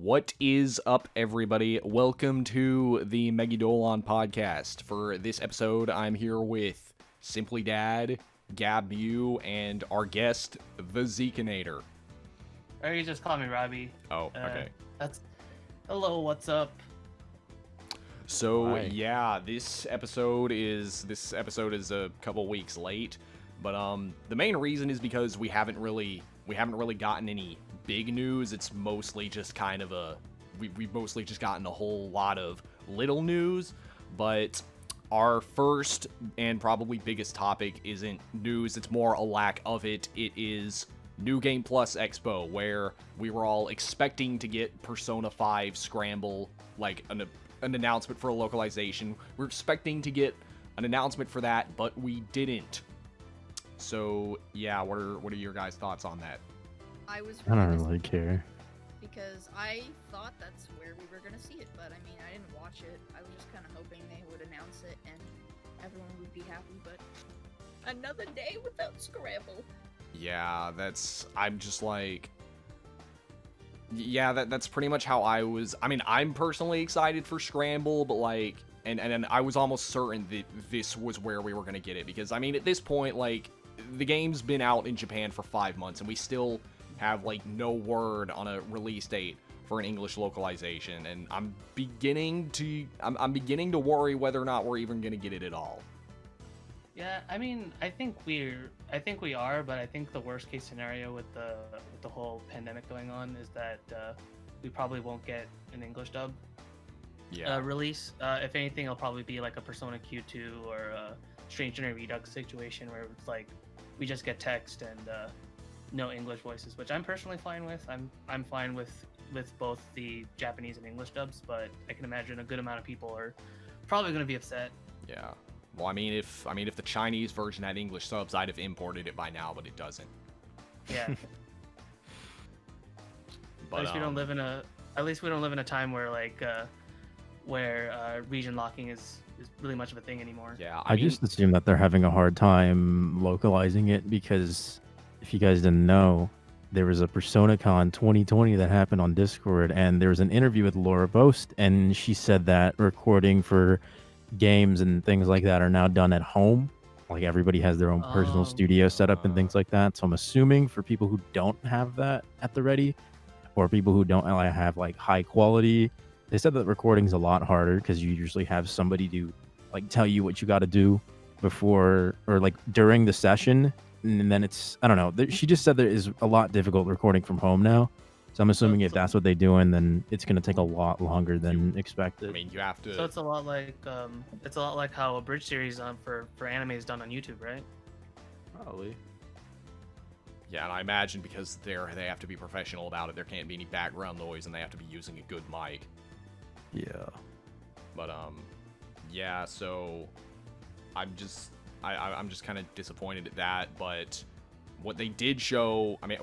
What is up, everybody? Welcome to the Megidolaon Podcast. For this episode, I'm here with Simply Dad, Gabu, and our guest, the Zekinator. Or you just call me Robbie. Oh, okay. Hello, what's up? So, Hi. yeah, this episode is a couple weeks late, but the main reason is because we haven't really gotten any big news. It's mostly just kind of we've mostly just gotten a whole lot of little news, but our first and probably biggest topic isn't news, it's more a lack of it. It is New Game Plus Expo, where we were all expecting to get Persona 5 Scramble, like an announcement for a localization. We're expecting to get an announcement for that, but we didn't. So, yeah, what are your guys' thoughts on that? I don't really care. because I thought that's where we were gonna see it, but I mean, I didn't watch it. I was just kind of hoping they would announce it and everyone would be happy, but another day without Scramble. Yeah, I'm just like, yeah, that's pretty much how I was. I mean, I'm personally excited for Scramble, but like, and I was almost certain that this was where we were gonna get it, because I mean, at this point, like, the game's been out in Japan for 5 months, and we still have like no word on a release date for an English localization, and I'm beginning to worry whether or not we're even gonna get it at all. Yeah, I mean, I think we are, but I think the worst case scenario with the whole pandemic going on is that we probably won't get an English dub release. If anything, it'll probably be like a Persona Q2 or a Strange Journey Redux situation where it's like we just get text and no English voices, which I'm personally fine with. I'm fine with both the Japanese and English dubs, but I can imagine a good amount of people are probably going to be upset. Yeah. Well, I mean, if the Chinese version had English subs, I'd have imported it by now, but it doesn't. Yeah. But at least we don't live in a time where like region locking is really much of a thing anymore. Yeah, I just assume that they're having a hard time localizing it because if you guys didn't know, there was a PersonaCon 2020 that happened on Discord, and there was an interview with Laura Boast, and she said that recording for games and things like that are now done at home. Like everybody has their own personal studio setup and things like that. So I'm assuming for people who don't have that at the ready, or people who don't have like high quality, they said that recording's a lot harder because you usually have somebody to like tell you what you got to do before or like during the session, and then it's, I don't know. She just said there is a lot difficult recording from home now. So I'm assuming if that's what they're doing, then it's going to take a lot longer than expected. I mean, you have to. So it's a lot like how a bridge series for anime is done on YouTube, right? Probably. Yeah, and I imagine because they have to be professional about it, there can't be any background noise, and they have to be using a good mic. Yeah. But yeah. So I'm just kind of disappointed at that. But what they did show, I mean,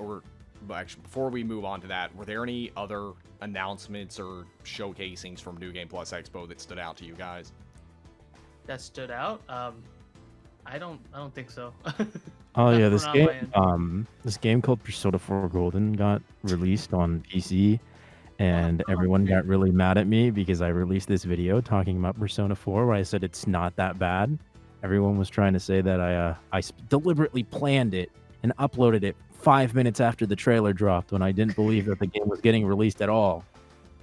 but actually, before we move on to that, were there any other announcements or showcasings from New Game Plus Expo that stood out to you guys? That stood out. I don't think so. Oh yeah, this game called Persona 4 Golden got released on PC, and everyone got really mad at me because I released this video talking about Persona 4 where I said it's not that bad. Everyone was trying to say that I deliberately planned it and uploaded it 5 minutes after the trailer dropped when I didn't believe that the game was getting released at all.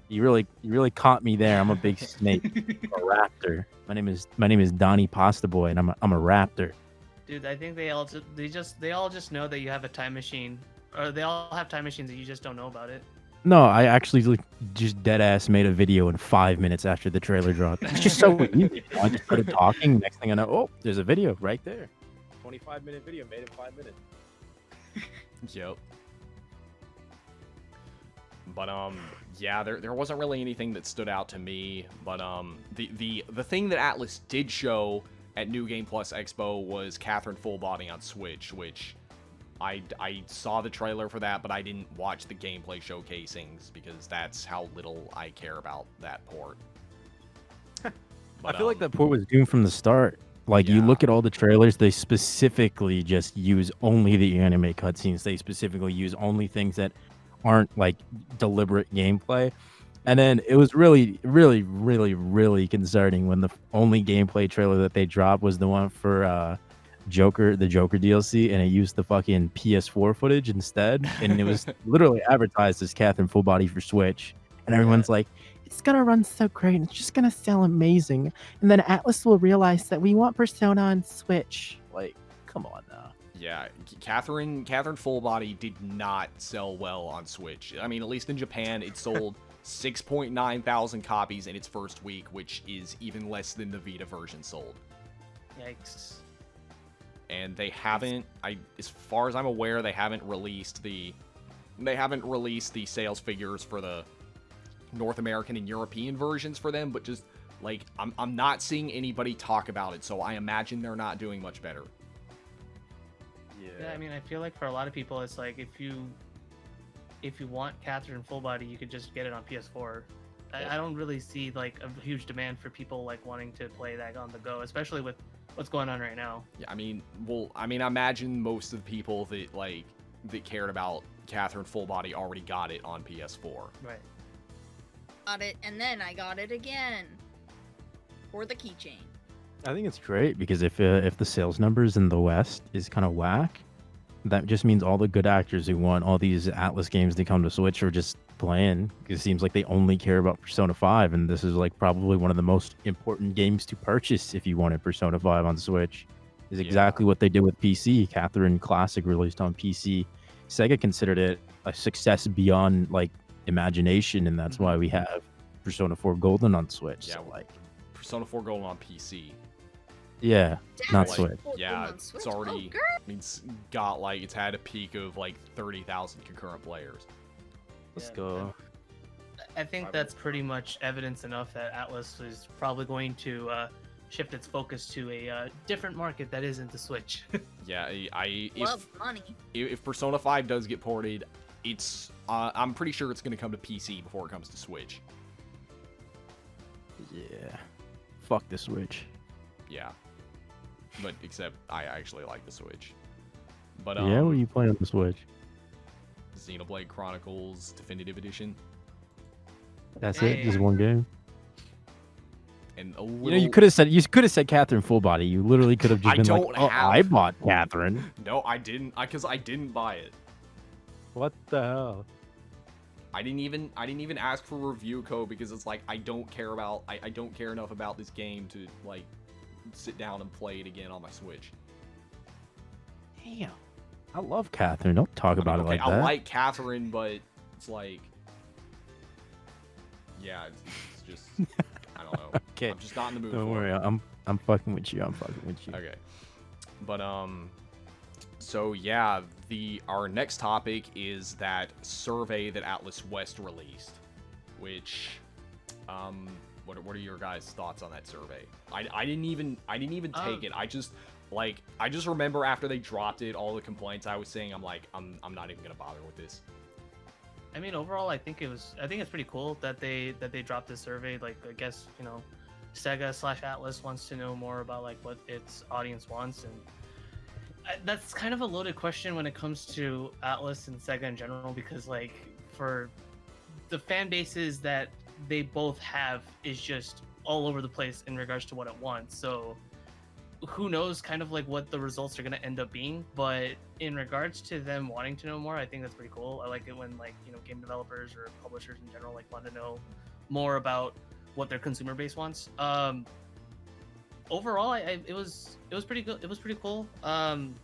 You really caught me there. I'm a big snake, a raptor. My name is Donnie Pasta Boy, and I'm a raptor. Dude, I think they all just know that you have a time machine, or they all have time machines and you just don't know about it. No, I actually just dead ass made a video in 5 minutes after the trailer dropped. It's just so easy. I just started talking. Next thing I know, oh, there's a video right there. 25-minute video made in 5 minutes. Yep. But yeah, there wasn't really anything that stood out to me. But the thing that Atlas did show at New Game Plus Expo was Catherine Full Body on Switch, which I saw the trailer for that, but I didn't watch the gameplay showcasings because that's how little I care about that port. But, I feel like that port was doomed from the start. Like, you look at all the trailers, they specifically just use only the anime cutscenes. They specifically use only things that aren't, like, deliberate gameplay. And then it was really, really, really, really concerning when the only gameplay trailer that they dropped was the one for the Joker DLC, and it used the fucking PS4 footage instead, and it was literally advertised as Catherine Full Body for Switch, and everyone's like, "It's gonna run so great, and it's just gonna sell amazing, and then Atlas will realize that we want Persona on Switch." Like, come on now. Yeah, Catherine Full Body did not sell well on Switch. I mean, at least in Japan, it sold 6.9 thousand copies in its first week, which is even less than the Vita version sold. Yikes. And they haven't, as far as I'm aware, they haven't released the sales figures for the North American and European versions for them, but just like I'm not seeing anybody talk about it, so I imagine they're not doing much better. Yeah, I mean, I feel like for a lot of people, it's like if you want Catherine Full Body, you could just get it on PS4. I don't really see like a huge demand for people like wanting to play that on the go, especially with what's going on right now. Yeah, I imagine most of the people that cared about Catherine Full Body already got it on PS4. Right. Got it, and then I got it again for the keychain. I think it's great because if the sales numbers in the West is kind of whack, that just means all the good actors who want all these Atlas games to come to Switch are just playing. It seems like they only care about Persona 5, and this is like probably one of the most important games to purchase if you wanted Persona 5 on Switch. Is exactly what they did with PC. Catherine Classic released on PC. Sega considered it a success beyond like imagination, and that's why we have Persona 4 Golden on Switch. Yeah, so, like Persona 4 Golden on PC. Yeah, not like, Switch. Yeah, it's already. It's got like it's had a peak of like 30,000 concurrent players. Let's go. I think that's pretty much evidence enough that Atlas is probably going to shift its focus to a different market that isn't the Switch. Yeah, Love money. If Persona 5 does get ported, I'm pretty sure it's going to come to PC before it comes to Switch. Yeah. Fuck the Switch. Yeah. But except I actually like the Switch. But yeah, what are you playing on the Switch? Xenoblade Chronicles Definitive Edition. That's it? Just one game? And a little... You know, you could have said Catherine Full Body. You literally could have just been like, "Oh, I bought Catherine." No, I didn't, because I didn't buy it. What the hell? I didn't even ask for review code because it's like I don't care enough about this game to like sit down and play it again on my Switch. Damn. I love Catherine. Don't talk about it like that. I like Catherine, but it's like, yeah, it's just, I don't know. Okay. I'm just not in the mood. Don't for worry. it. I'm fucking with you. I'm fucking with you. Okay. But so yeah, our next topic is that survey that Atlas West released, which what are your guys' thoughts on that survey? I didn't even take it. I just remember after they dropped it, all the complaints I was saying, I'm like, I'm not even gonna bother with this. I mean, overall, I think it's pretty cool that they dropped this survey. Like, I guess, you know, Sega/Atlas wants to know more about like what its audience wants, and that's kind of a loaded question when it comes to Atlas and Sega in general, because like for the fan bases that they both have is just all over the place in regards to what it wants. So who knows kind of like what the results are going to end up being, but in regards to them wanting to know more, I think that's pretty cool. I like it when like, you know, game developers or publishers in general like want to know more about what their consumer base wants. Overall, it was pretty good. It was pretty cool. I'm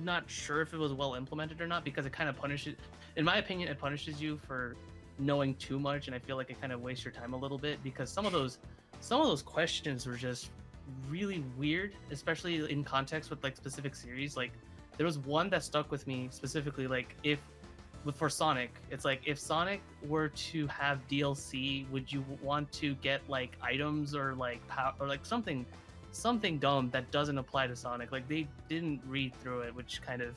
not sure if it was well implemented or not, because it kind of punishes, in my opinion, it punishes you for knowing too much, and I feel like it kind of wastes your time a little bit, because some of those questions were just really weird, especially in context with like specific series. Like there was one that stuck with me specifically, like for Sonic, it's like, if Sonic were to have DLC, would you want to get like items or like power or like something dumb that doesn't apply to Sonic? Like they didn't read through it, which kind of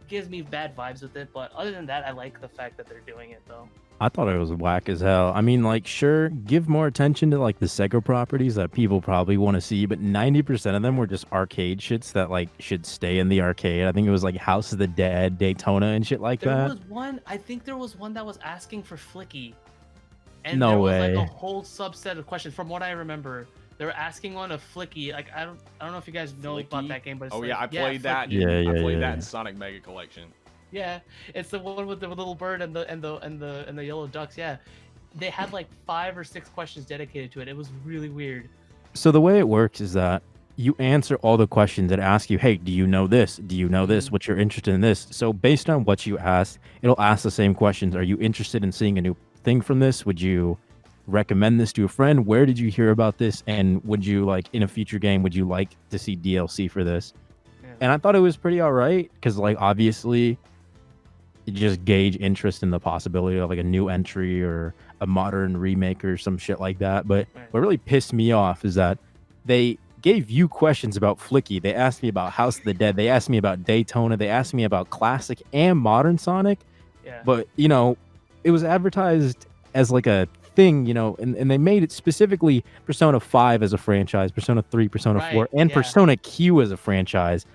gives me bad vibes with it. But other than that, I like the fact that they're doing it though. I thought it was whack as hell. I mean, like, sure, give more attention to like the Sega properties that people probably want to see, but 90% of them were just arcade shits that like should stay in the arcade. I think it was like House of the Dead, Daytona, and shit like that. I think there was one that was asking for Flicky. And No there was way. like a whole subset of questions. From what I remember, they were asking on a Flicky. Like I don't know if you guys know about Flicky? that game, but it's Oh like, yeah, I played that. Flicky. I played that Yeah. in Sonic Mega Collection. Yeah, it's the one with the little bird and the yellow ducks. Yeah, they had like 5 or 6 questions dedicated to it. It was really weird. So the way it works is that you answer all the questions that ask you, hey, do you know this? Do you know this? Mhm. What's your interest in this? So based on what you ask, it'll ask the same questions. Are you interested in seeing a new thing from this? Would you recommend this to a friend? Where did you hear about this? And would you like in a future game, would you like to see DLC for this? Yeah. And I thought it was pretty all right because like obviously you just gauge interest in the possibility of like a new entry or a modern remake or some shit like that. But Right. what really pissed me off is that they gave you questions about Flicky. They asked me about House of the Dead. They asked me about Daytona. They asked me about classic and modern Sonic. Yeah. But, you know, it was advertised as like a thing, you know, and they made it specifically Persona 5 as a franchise, Persona 3, Persona 4, Right, and yeah. Persona Q as a franchise.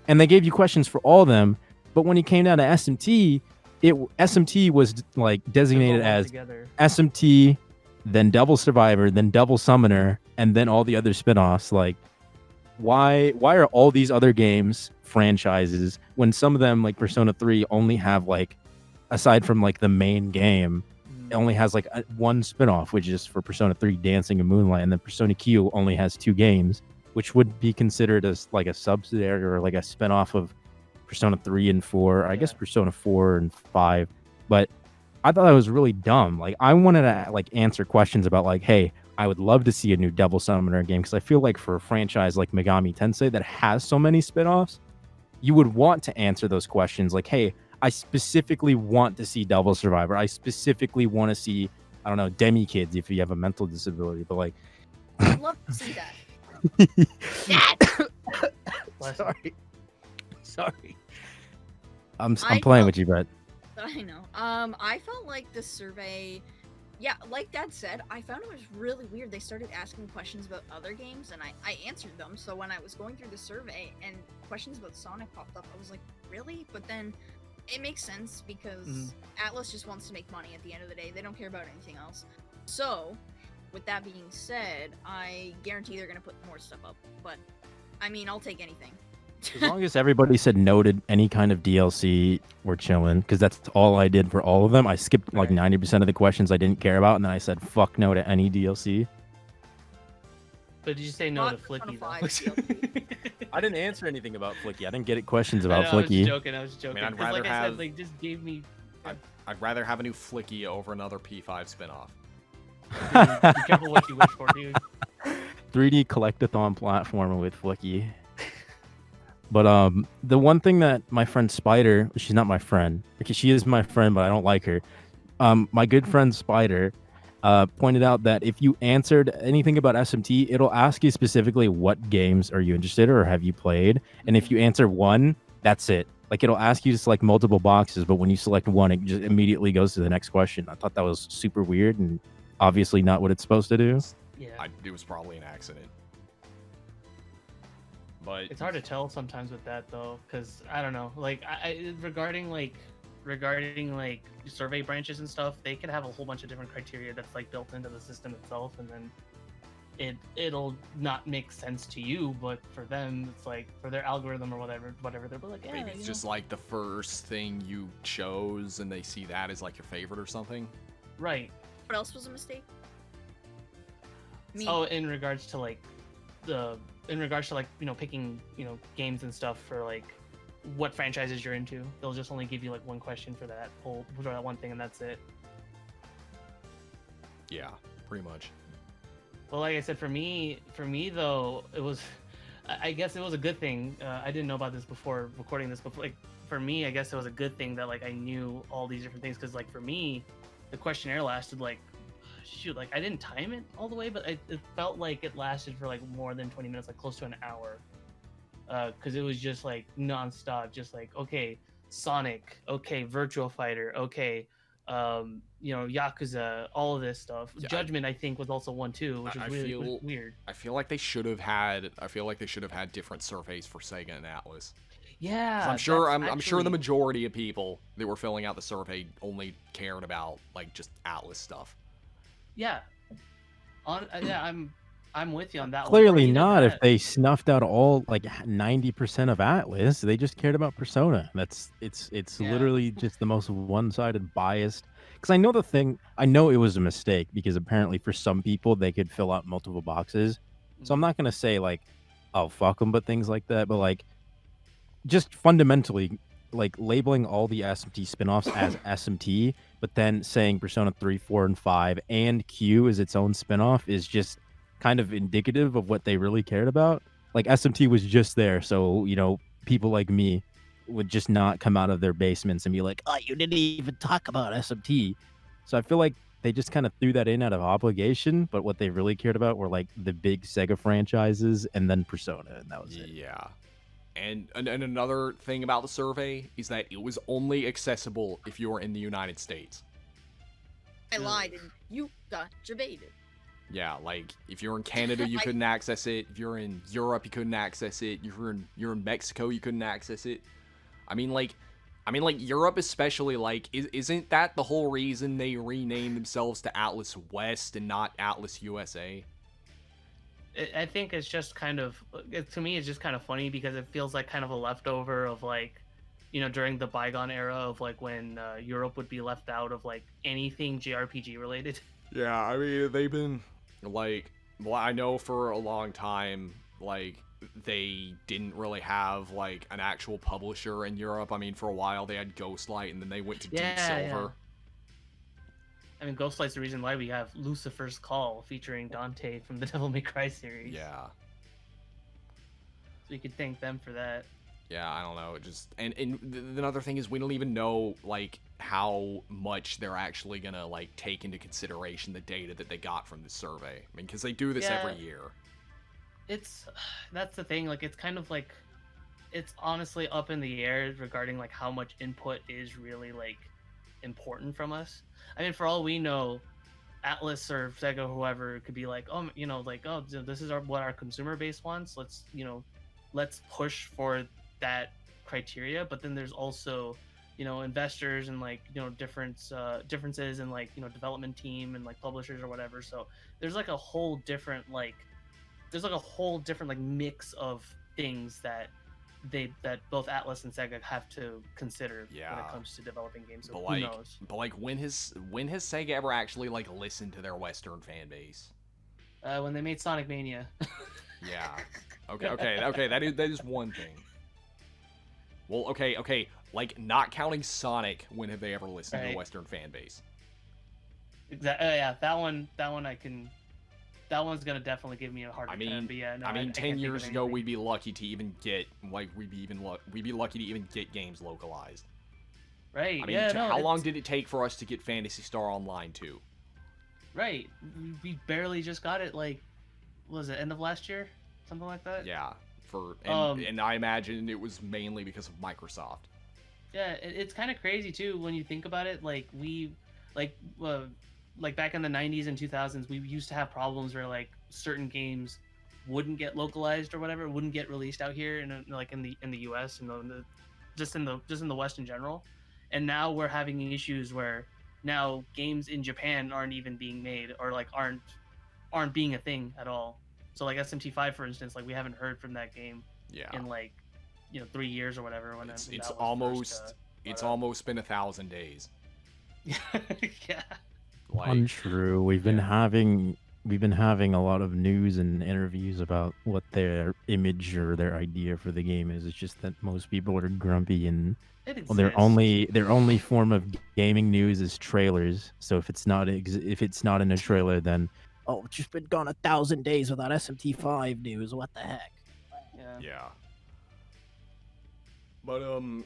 And they gave you questions for all of them. But when it came down to SMT, SMT was like designated They're all as together. SMT, then Devil Survivor, then Devil Summoner, and then all the other spin-offs. Like, why are all these other games franchises when some of them, like Persona 3, only have like, aside from like the main game, it only has like one spin-off, which is for Persona 3 Dancing in Moonlight, and then Persona Q only has 2 games, which would be considered as like a subsidiary or like a spin-off of Persona 3 and 4, I guess Yeah. Persona 4 and 5. But I thought that was really dumb. Like I wanted to like answer questions about like, hey, I would love to see a new Devil Summoner game because I feel like for a franchise like Megami Tensei that has so many spin-offs, you would want to answer those questions like, hey, I specifically want to see Devil Survivor. I specifically want to see, I don't know, Demi Kids if you have a mental disability, but like I'd love to see that. Bless sorry. Sorry. I'm I playing felt- with you, Brett. I know. I felt like the survey, yeah, like Dad said, I found it was really weird. They started asking questions about other games, and I answered them. So when I was going through the survey and questions about Sonic popped up, I was like, really? But then it makes sense because Atlas just wants to make money at the end of the day. They don't care about anything else. So, with that being said, I guarantee they're gonna put more stuff up. But I mean, I'll take anything. As long as everybody said no to any kind of DLC, we're chilling. Because that's all I did for all of them. I skipped like Right. 90% of the questions I didn't care about, and then I said fuck no to any DLC. But did you say no to Not Persona Flicky 5 though? DLC. I didn't answer anything about Flicky. I didn't get questions I about know, I was Flicky. joking. I was joking. I'd 'Cause like rather I have- said, like just gave me. I'd rather have a new Flicky over another P5 spinoff. Dude, be careful what you wish for, dude. 3D collectathon platformer with Flicky. But the one thing that my friend Spider, she's not my friend, because she is my friend, but I don't like her. My good friend Spider pointed out that if you answered anything about SMT, it'll ask you specifically what games are you interested in or have you played, and if you answer one, that's it. Like it'll ask you to select multiple boxes, but when you select one, it just immediately goes to the next question. I thought that was super weird and obviously not what it's supposed to do. Yeah. It was probably an accident. But It's hard to tell sometimes with that though, because I don't know. Like regarding survey branches and stuff, they could have a whole bunch of different criteria that's like built into the system itself, and then it'll not make sense to you, but for them, it's like for their algorithm or whatever they're like, yeah, maybe it's just like the first thing you chose, and they see that as like your favorite or something. right. What else was a mistake? Me. Oh, in regards to like picking games and stuff for like what franchises you're into, they'll just only give you like one question for that one thing, and that's it. Yeah, pretty much. Well, like I said, for me though, it was, I guess it was a good thing. I didn't know about this before recording this, but like for me, I guess it was a good thing that like I knew all these different things, because like for me, the questionnaire lasted like, shoot, like I didn't time it all the way, but it felt like it lasted for like more than 20 minutes, like close to an hour, because it was just like nonstop, just like, okay, Sonic, okay, Virtual Fighter, okay, Yakuza, all of this stuff. Yeah, Judgment, I think, was also one too, which I was really feel- weird. I feel like they should have had different surveys for Sega and Atlas. Yeah, 'Cause I'm sure that's I'm sure the actually- majority of people that were filling out the survey only cared about like just Atlas stuff. Yeah. Yeah, I'm with you on that one. Clearly Or either not. If that- they snuffed out all like 90% of Atlas, they just cared about Persona. It's Yeah. literally just the most one-sided biased. Because I know I know it was a mistake because apparently for some people they could fill out multiple boxes. So I'm Mhm. not gonna say like, oh fuck them, but things like that. But like, just fundamentally, like labeling all the SMT spin-offs as SMT, but then saying Persona 3, 4, and 5 and Q is its own spin-off is just kind of indicative of what they really cared about. Like SMT was just there, so people like me would just not come out of their basements and be like, "Oh, you didn't even talk about SMT." So I feel like they just kind of threw that in out of obligation, but what they really cared about were like the big Sega franchises and then Persona, and that was it. Yeah. And another thing about the survey is that it was only accessible if you were in the United States. I lied and you got debated. Yeah, like if you're in Canada, you couldn't access it. If you're in Europe, you couldn't access it. If you're in Mexico, you couldn't access it. I mean, like Europe especially. Like, isn't that the whole reason they renamed themselves to Atlas West and not Atlas USA? I think it's just kind of, to me, it's just kind of funny because it feels like kind of a leftover of like, during the bygone era of like when Europe would be left out of like anything JRPG related. Yeah, I mean, they've been like, well, I know for a long time, like, they didn't really have like an actual publisher in Europe. I mean, for a while they had Ghostlight, and then they went to Deep Silver. Yeah. I mean, Ghostlight's the reason why we have Lucifer's Call featuring Dante from the Devil May Cry series. Yeah. So we could thank them for that. Yeah, I don't know. It just and another thing is we don't even know like how much they're actually gonna like take into consideration the data that they got from this survey. I mean, because they do this every year. That's the thing. Like, it's kind of like, it's honestly up in the air regarding like how much input is really like important from us. I mean, for all we know, Atlas or Sega or whoever could be like, oh, this is what our consumer base wants. Let's push for that criteria. But then there's also, investors and like, differences in like, development team and like publishers or whatever. So there's like a whole different like mix of things that both Atlas and Sega have to consider when it comes to developing games. So who knows? But like, when has Sega ever actually like listened to their Western fan base? When they made Sonic Mania. Yeah. Okay. That is one thing. Well, okay. Like, not counting Sonic, when have they ever listened to the Western fan base? Exactly. Yeah, that one I can. That one's gonna definitely give me a hard time. But yeah, no, I mean, I 10 years ago, we'd be lucky to even get we'd be lucky to even get games localized. Right. I mean, how long did it take for us to get Phantasy Star Online 2? Right. We barely just got it. Like, what was it, end of last year, something like that? Yeah. And I imagine it was mainly because of Microsoft. Yeah, it's kind of crazy too when you think about it. Like like back in the 90s and 2000s, we used to have problems where like certain games wouldn't get localized or whatever, wouldn't get released out here in the US and just in the West in general. And now we're having issues where now games in Japan aren't even being made or like aren't being a thing at all. So like SMT5, for instance, like we haven't heard from that game in like 3 years or whatever. It's almost been 1,000 days. Yeah. Like, untrue. We've been having a lot of news and interviews about what their image or their idea for the game is. It's just that most people are grumpy and their only form of gaming news is trailers. So if it's not in a trailer, then it's just been gone 1,000 days without SMT5 news. What the heck? Yeah. But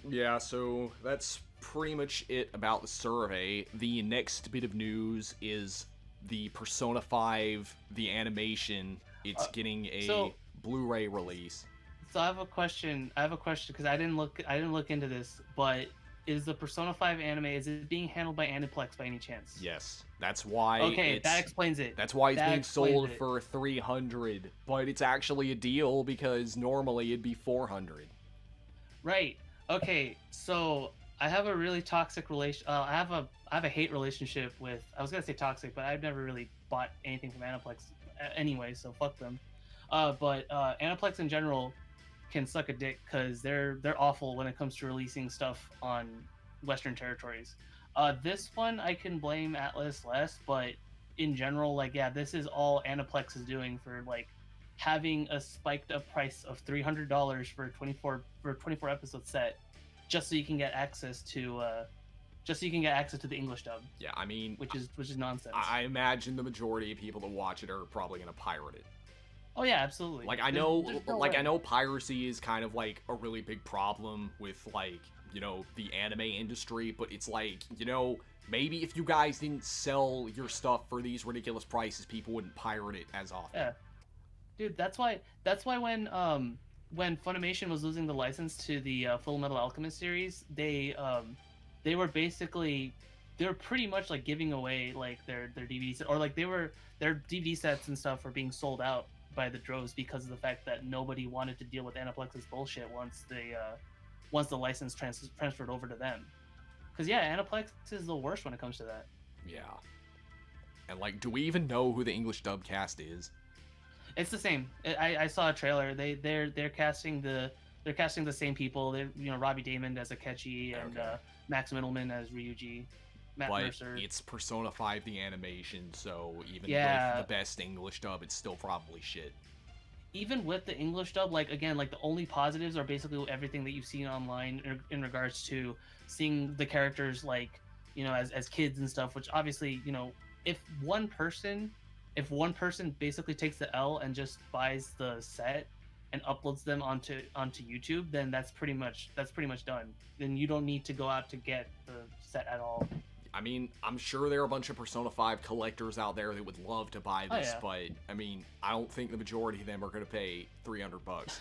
yeah. So that's pretty much it about the survey. The next bit of news is the Persona 5, the animation. It's getting a Blu-ray release. So I have a question because I didn't look into this, but is the Persona 5 anime, is it being handled by Aniplex by any chance? Yes. That's why that explains it. That's why it's being sold for $300, but it's actually a deal because normally it'd be $400. Right. Okay, so I have a really toxic relation. I have a hate relationship with. I was gonna say toxic, but I've never really bought anything from Aniplex anyway, so fuck them. But Aniplex in general can suck a dick because they're awful when it comes to releasing stuff on Western territories. This one I can blame Atlas less, but in general, like yeah, this is all Aniplex is doing for like having a spiked up price of $300 for a 24 episode set, just so you can get access to the English dub. Yeah, I mean, which is nonsense. I imagine the majority of people that watch it are probably gonna pirate it. Oh yeah, absolutely. Like I know piracy is kind of like a really big problem with like, you know, the anime industry, but it's like, you know, maybe if you guys didn't sell your stuff for these ridiculous prices, people wouldn't pirate it as often. Yeah. Dude, that's why when Funimation was losing the license to the Full Metal Alchemist series, they were pretty much like giving away like their DVDs, or like their DVD sets and stuff were being sold out by the droves because of the fact that nobody wanted to deal with Aniplex's bullshit once the license transferred over to them. Because yeah, Aniplex is the worst when it comes to that. Yeah. And like, do we even know who the English dub cast is? It's the same. I saw a trailer. They're casting the same people. They Robbie Damon as Akechi and Max Mittelman as Ryuji. Matt Mercer. It's Persona 5 the animation, so even Yeah. with the best English dub, it's still probably shit. Even with the English dub, like again, like the only positives are basically everything that you've seen online in regards to seeing the characters like as kids and stuff. Which obviously if one person basically takes the L and just buys the set and uploads them onto YouTube, then that's pretty much done. Then you don't need to go out to get the set at all. I mean, I'm sure there are a bunch of Persona 5 collectors out there that would love to buy this, but I mean, I don't think the majority of them are going to pay $300.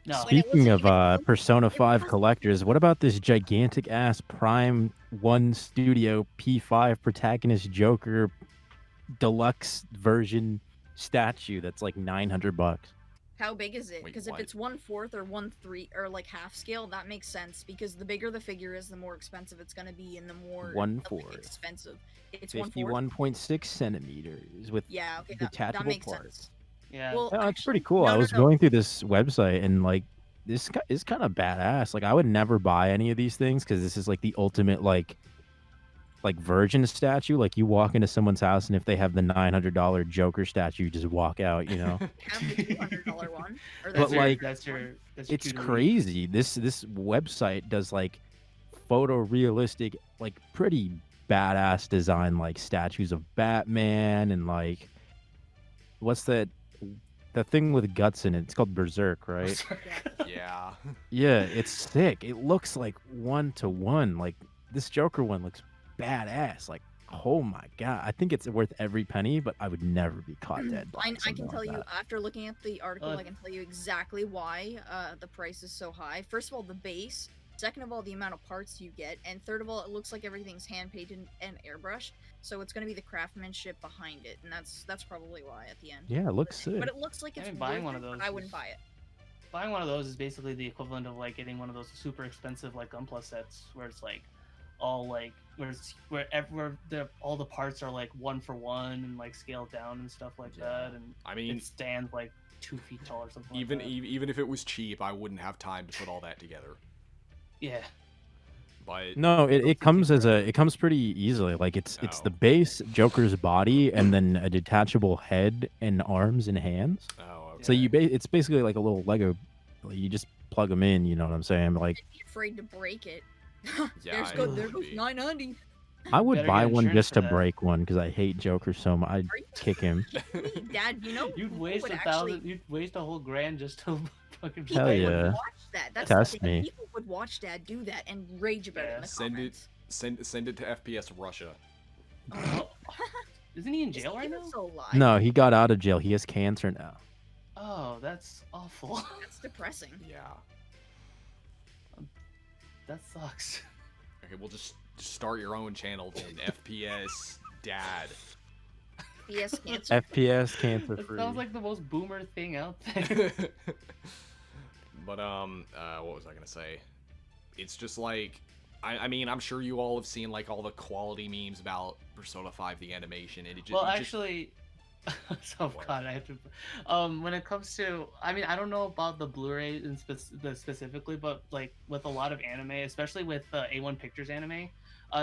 No. Speaking of Persona 5 collectors, what about this gigantic ass Prime 1 Studio P5 Protagonist Joker deluxe version statue that's like $900? How big is it? Wait, Because if what? it's 1/4 or 1/3 or like half scale, that makes sense. Because the bigger the figure is, the more expensive it's gonna be, and the more 1/4. expensive. It's 1/4. 51.6 centimeters with Yeah, okay, that detachable makes parts. sense. Yeah. Well, Yeah, it's pretty actually, cool. no, I no, was no. going through this website and like this is kind of badass. Like I would never buy any of these things because this is like the ultimate like virgin statue. Like you walk into someone's house and if they have the $900 Joker statue, you just walk out. You know, Have the $200 one. Or But, your- like, that's your it's cue to leave. crazy. This website does like photorealistic, like pretty badass design, like statues of Batman and like what's that? The thing with guts in it. It's called Berserk, right? Yeah. Yeah, it's sick. It looks like 1-to-1. Like this Joker one looks badass. Like, oh my god, I think it's worth every penny. But I would never be caught dead. I buying can something tell like you that. after looking at the article, Uh, I can tell you exactly why the price is so high. First of all, the base. Second of all, the amount of parts you get, and third of all, it looks like everything's hand painted and airbrushed. So it's going to be the craftsmanship behind it, and that's probably why at the end. Yeah, it looks sick. But it looks like I it's mean, buying worth one of it, but those I wouldn't is- buy it. Buying one of those is basically the equivalent of like getting one of those super expensive like Gunpla sets where it's like all like all the parts are like 1-for-1 and like scaled down and stuff like Yeah. that, and I mean, it stands like 2 feet tall or something. even like that. even if it was cheap, I wouldn't have time to put all that together. Yeah. But No, it comes it comes pretty easily. Like it's Oh. the base Joker's body and then a detachable head and arms and hands. oh, okay. So it's basically like a little Lego. Like, you just plug them in. You know what I'm saying? Like Be afraid to break it. Yeah, there it goes would goes be. 990. I would Better buy get one insurance just for to that. break one because I hate Joker so much. I'd Are you kick him. kidding me, Dad? You know You'd who waste would You'd waste a whole grand just to fucking. People Hell would yeah. watch that. That's Test the thing. me. People would watch Dad do that and rage about it Yeah. in the Send it- comments. Send it to FPS Russia. Oh, isn't he in jail Is he right even now? still alive? No, he got out of jail. He has cancer now. Oh, that's awful. That's depressing. Yeah. That sucks. Okay, we'll just start your own channel then. FPS Dad. PS cancer. FPS cancer That free. sounds like the most boomer thing out there. But what was I gonna say? It's just like I mean, I'm sure you all have seen like all the quality memes about Persona 5 the animation, and it just Well, actually, so God, I have to. When it comes to, I mean, I don't know about the Blu-ray specifically, but like with a lot of anime, especially with A1 Pictures anime,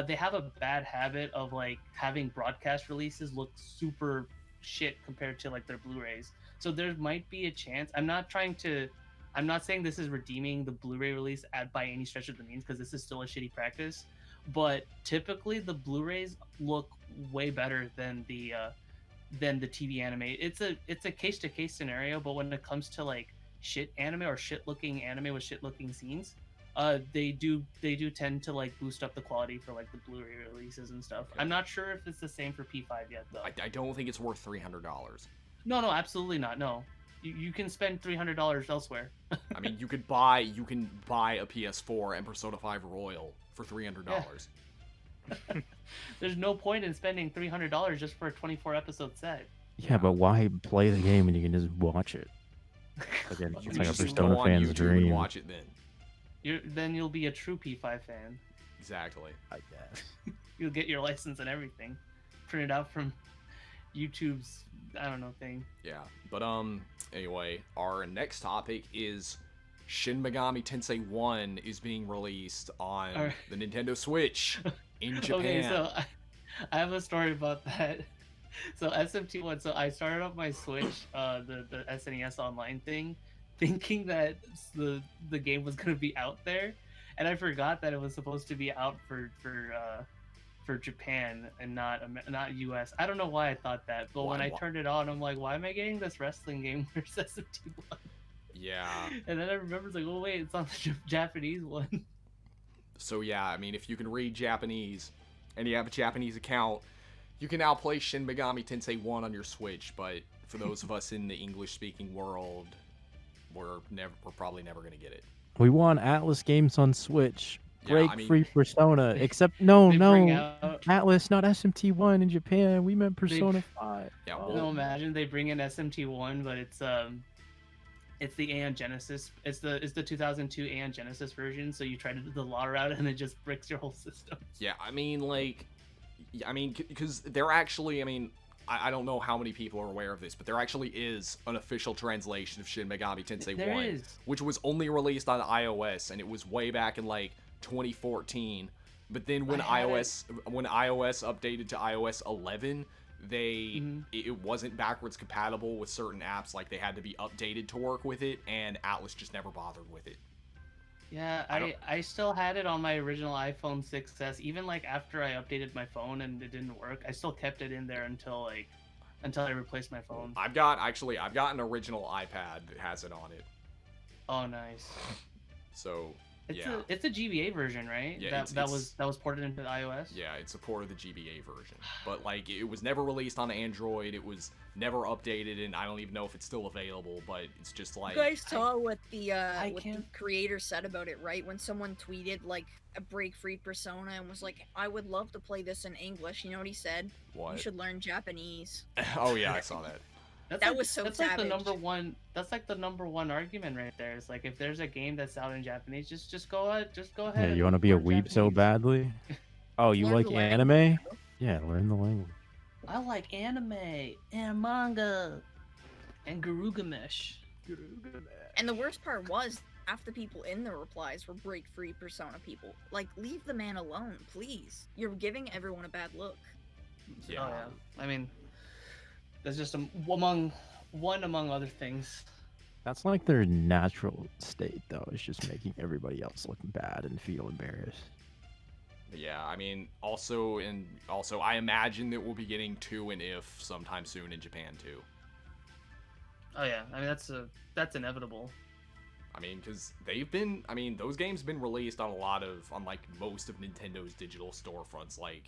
they have a bad habit of like having broadcast releases look super shit compared to like their Blu-rays. So there might be a chance. I'm not saying this is redeeming the Blu-ray release by any stretch of the means, because this is still a shitty practice. But typically the Blu-rays look way better than the TV anime. It's a case-to-case scenario, but when it comes to like shit anime or shit-looking anime with shit-looking scenes, they do tend to like boost up the quality for like the Blu-ray releases and stuff. Okay. I'm not sure if it's the same for P5 yet though. I don't think it's worth $300. No, absolutely not. No, you can spend $300 elsewhere. I mean, you can buy a PS4 and Persona 5 Royal for $300. Yeah. There's no point in spending $300 just for a 24 episode set. Yeah, but why play the game when you can just watch it? Again, You it's can like a just Persona go on fan's YouTube dream. and watch it then. Then you'll be a true P5 fan. Exactly. I guess. You'll get your license and everything printed out from YouTube's thing. Yeah, but anyway, our next topic is Shin Megami Tensei 1 is being released on the Nintendo Switch in Japan. Okay, so I have a story about that. So SMT1, so I started up my Switch, the SNES Online thing, thinking that the game was gonna be out there, and I forgot that it was supposed to be out for Japan and not US. I don't know why I thought that, but when I turned it on, I'm like, why am I getting this wrestling game? Where's SMT1? Yeah. And then I remember, it's like, oh wait, it's on the Japanese one. So yeah, I mean, if you can read Japanese and you have a Japanese account, you can now play Shin Megami Tensei 1 on your Switch. But for those of us in the English-speaking world, we're probably never gonna get it. We want Atlas games on Switch. Yeah, Break I mean- free Persona. Except no, They bring no. out- Atlas, not SMT1 in Japan. We meant Persona 5. Yeah, Oh. well- No, imagine they bring in SMT1, but it's the Aeon Genesis. It's the 2002 Aeon Genesis version. So you try to do the law route and it just breaks your whole system. Yeah, I mean, because there actually, I mean, I don't know how many people are aware of this, but there actually is an official translation of Shin Megami Tensei There 1, is. which was only released on iOS, and it was way back in like 2014. But then when I had iOS updated to iOS 11, Mhm. it wasn't backwards compatible with certain apps. Like they had to be updated to work with it, and Atlas just never bothered with it. Yeah, I I still had it on my original iPhone 6s. Even like after I updated my phone and it didn't work, I still kept it in there until I replaced my phone. I've got an original iPad that has it on it. Oh, nice. So It's yeah. it's a GBA version, right? Yeah, that was ported into the iOS. Yeah, it supported the GBA version, but like it was never released on Android. It was never updated, and I don't even know if it's still available. But it's just like You guys saw what the can't- creator said about it, right? When someone tweeted like a break free Persona and was like, "I would love to play this in English." You know what he said? You what? should learn Japanese. Oh yeah, I saw that. That was so that's savage. like the number one. That's like the number one argument right there. It's like if there's a game that's out in Japanese, just go ahead. Yeah, and you want to be a learn weeb so Japanese. badly? Oh, you Learn like the anime? language. Yeah, learn the language. I like anime and manga and Garugamesh. And the worst part was, half the people in the replies were break free Persona people. Like, leave the man alone, please. You're giving everyone a bad look. Yeah. Oh, yeah. I mean, that's just among other things. That's like their natural state, though. It's just making everybody else look bad and feel embarrassed. Yeah, I mean, also, I imagine that we'll be getting 2 and If sometime soon in Japan too. Oh yeah, I mean that's inevitable. I mean, because those games have been released on like most of Nintendo's digital storefronts. Like,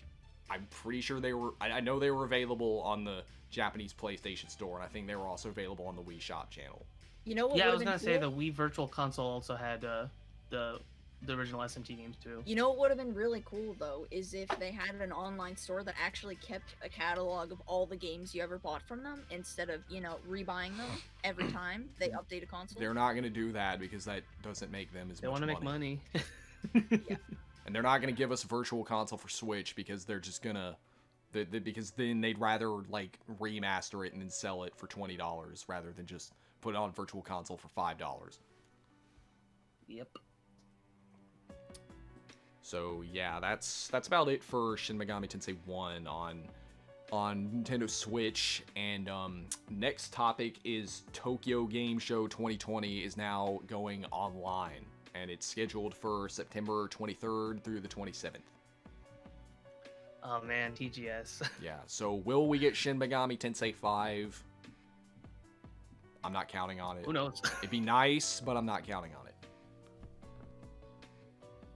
I'm pretty sure I know they were available on the Japanese PlayStation Store, and I think they were also available on the Wii Shop channel. You know what? Yeah, I would've was been gonna say cool? the Wii Virtual Console also had the original SMT games too. You know what would have been really cool though is if they had an online store that actually kept a catalog of all the games you ever bought from them instead of, rebuying them every time they update a console. They're not gonna do that because that doesn't make them as They much want to make money. money. And And they're not gonna give us a virtual console for Switch because they're just gonna, because then they'd rather like remaster it and then sell it for $20 rather than just put it on virtual console for $5. Yep. So yeah, that's about it for Shin Megami Tensei 1 on Nintendo Switch. And next topic is Tokyo Game Show 2020 is now going online, and it's scheduled for September 23rd through the 27th. Oh man, TGS. Yeah, so will we get Shin Megami Tensei 5? I'm not counting on it. Who knows? It'd be nice, but I'm not counting on it.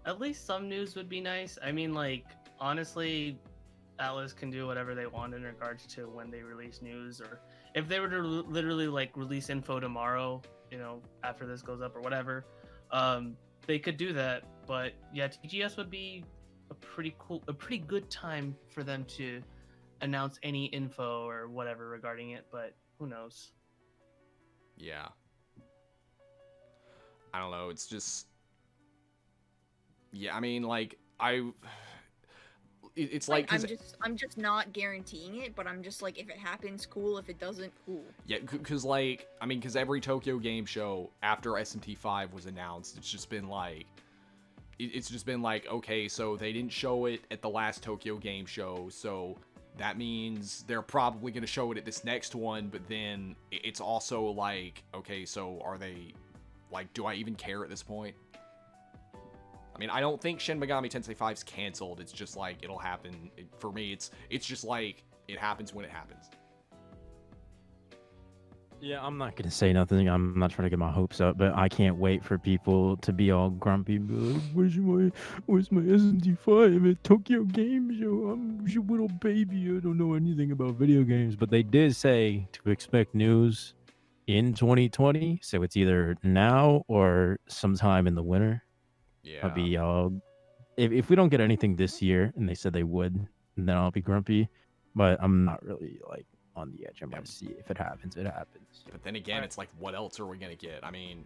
At least some news would be nice. I mean, like, honestly, Atlas can do whatever they want in regards to when they release news, or if they were to literally like release info tomorrow, you know, after this goes up or whatever, they could do that. But yeah, TGS would be a pretty good time for them to announce any info or whatever regarding it, but who knows? Yeah. I don't know, it's just... Yeah, I mean, like, it's like... I'm just not guaranteeing it, but I'm just like, if it happens, cool. If it doesn't, cool. Yeah, because, like, I mean, because every Tokyo Game Show after SMT5 was announced, it's just been like... It's just been like, okay, so they didn't show it at the last Tokyo Game Show, so that means they're probably going to show it at this next one, but then it's also like, okay, so are they... Like, do I even care at this point? I mean, I don't think Shin Megami Tensei 5's canceled. It's just like, it'll happen. For me, it's just like, it happens when it happens. Yeah, I'm not gonna say nothing. I'm not trying to get my hopes up, but I can't wait for people to be all grumpy. Be like, where's my SMT5 at Tokyo Game Show? I'm your little baby. I don't know anything about video games. But they did say to expect news in 2020, so it's either now or sometime in the winter. Yeah. I'll be if we don't get anything this year, and they said they would, then I'll be grumpy. But I'm not really like on the edge. I'm gonna see if it happens. It happens. But then again, it's like, what else are we gonna get? I mean,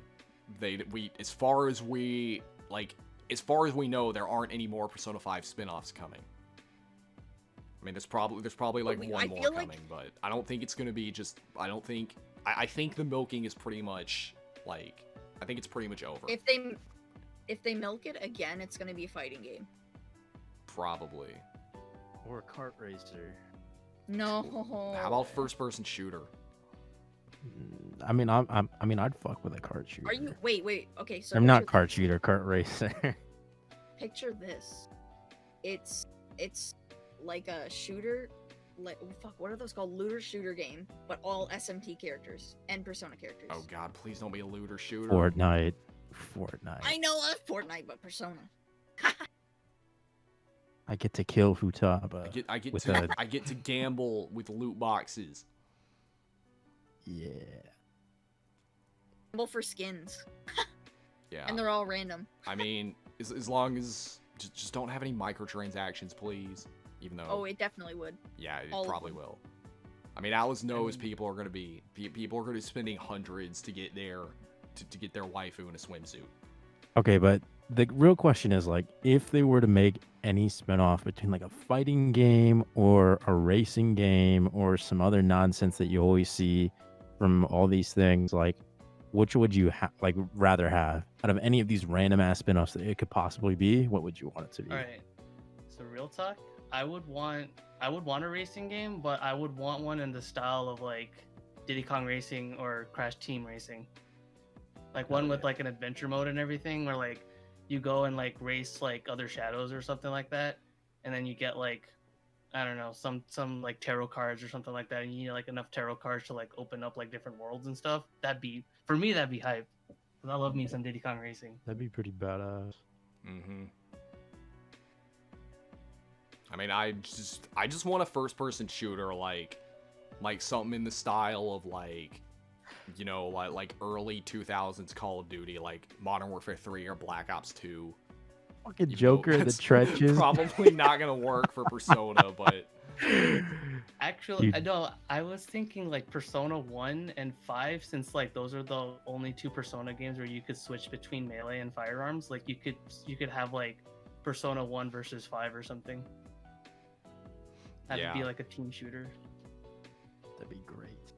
as far as we know, there aren't any more Persona 5 spin-offs coming. I mean, there's probably like one more coming, but I don't think it's gonna be just. I think the milking is pretty much like. I think it's pretty much over. If they milk it again, it's gonna be a fighting game. Probably. Or a kart racer. No. How about first-person shooter? I mean, I'd fuck with a kart shooter. Are you? Wait. Okay, so I'm not kart shooter, kart racer. Picture this. It's like a shooter. Like, what are those called? Looter shooter game, but all SMT characters and Persona characters. Oh God, please don't be a looter shooter. Fortnite. I know Fortnite, but Persona. I get to kill Futaba. I get to gamble with loot boxes. Yeah. Gamble for skins. Yeah. And they're all random. I mean, as long as just don't have any microtransactions, please. Even though. Oh, it definitely would. Yeah, it probably will. I mean, Alice knows people are gonna be spending hundreds to get their waifu in a swimsuit. Okay, but the real question is, like, if they were to make any spinoff between like a fighting game or a racing game or some other nonsense that you always see from all these things, like, which would you rather have out of any of these random ass spinoffs that it could possibly be? What would you want it to be? All right. So real talk, I would want a racing game, but I would want one in the style of like Diddy Kong Racing or Crash Team Racing. Like one with like an adventure mode and everything, where like you go and like race like other shadows or something like that, and then you get like, I don't know, some like tarot cards or something like that, and you need like enough tarot cards to like open up like different worlds and stuff. That'd be hype. Cause I love me some Diddy Kong Racing. That'd be pretty badass. Mm-hmm. I mean, I just want a first-person shooter like something in the style of like, you know, like early 2000s Call of Duty, like Modern Warfare 3 or Black Ops 2. Fucking Joker, the trenches. Probably not gonna work for Persona, but actually, I was thinking like Persona 1 and 5, since like those are the only two Persona games where you could switch between melee and firearms. Like you could have like Persona 1 versus 5 or something. Have Yeah. to be like a team shooter. That'd be great.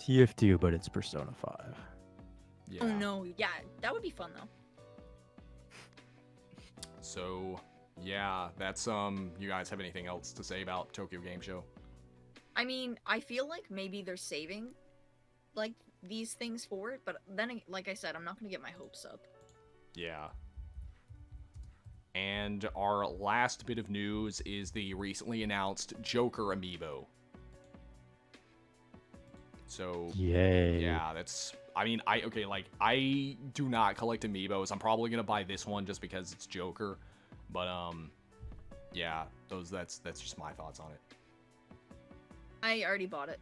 TF2, but it's Persona 5. Yeah. Oh no, yeah, that would be fun though. So, yeah, that's you guys have anything else to say about Tokyo Game Show? I mean, I feel like maybe they're saving like these things for it, but then like I said, I'm not gonna get my hopes up. Yeah. And our last bit of news is the recently announced Joker Amiibo. So, Yay. yeah, that's... I mean, I do not collect Amiibos. I'm probably gonna buy this one just because it's Joker. But, yeah, that's just my thoughts on it. I already bought it.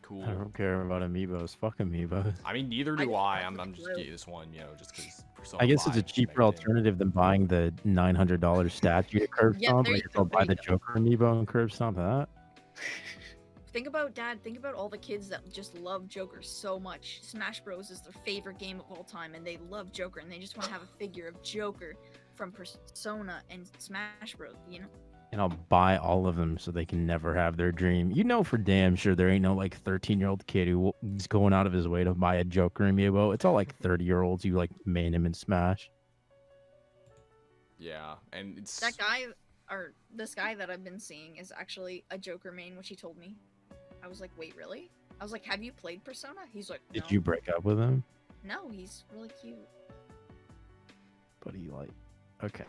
Cool. I don't care about Amiibos. Fuck Amiibos. I mean, neither I do just I. bought I'm the just blue. getting this one, just because Persona I guess 5 it's a just cheaper makes it. alternative than buying the $900 statue to curb Yeah, stomp. there I you guess go, I'll there buy you the go. Joker Amiibo and curb stomp that. Think about all the kids that just love Joker so much. Smash Bros is their favorite game of all time, and they love Joker, and they just want to have a figure of Joker from Persona and Smash Bros. You know? And I'll buy all of them so they can never have their dream. You know for damn sure there ain't no like 13-year-old kid who's going out of his way to buy a Joker Amiibo. It's all like 30-year-olds who like main him in Smash. Yeah, and it's... That guy, or this guy that I've been seeing, is actually a Joker main, which he told me. I was like, wait, really? I was like, have you played Persona? He's like, no. Did you break up with him? No, he's really cute. But he like, okay.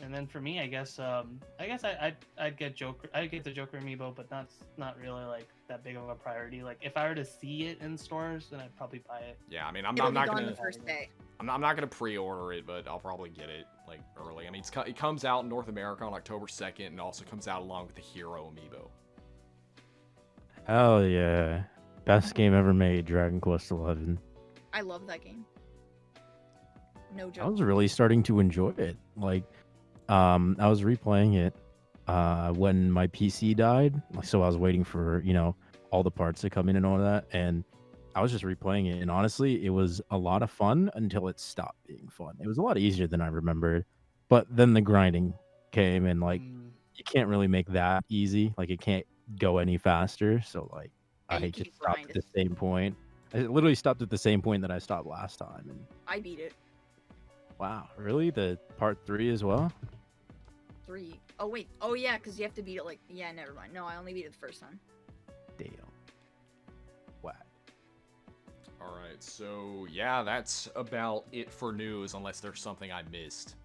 And then for me, I guess I'd get Joker. I'd get the Joker amiibo, but that's not really like that big of a priority. Like if I were to see it in stores, then I'd probably buy it. Yeah, I mean, It'll I'm be not gone gonna... the first day. I'm not gonna pre-order it, but I'll probably get it like early. I mean, it comes out in North America on October 2nd, and also comes out along with the Hero Amiibo. Hell yeah. Best game ever made, Dragon Quest XI. I love that game. No I joke. was really starting to enjoy it. Like, I was replaying it when my PC died. So I was waiting for, all the parts to come in and all that. And I was just replaying it. And honestly, it was a lot of fun until it stopped being fun. It was a lot easier than I remembered. But then the grinding came and, like, you can't really make that easy. Like, it can't go any faster. So, like, Yeah, I you just keep stopped at grinding. the same point. I literally stopped at the same point that I stopped last time. And I beat it. wow, really? The part 3 as well? 3. Oh wait. Oh yeah, because you have to beat it like. Yeah, never mind. No, I only beat it the first time. Damn. Whack. Alright, so yeah, that's about it for news, unless there's something I missed.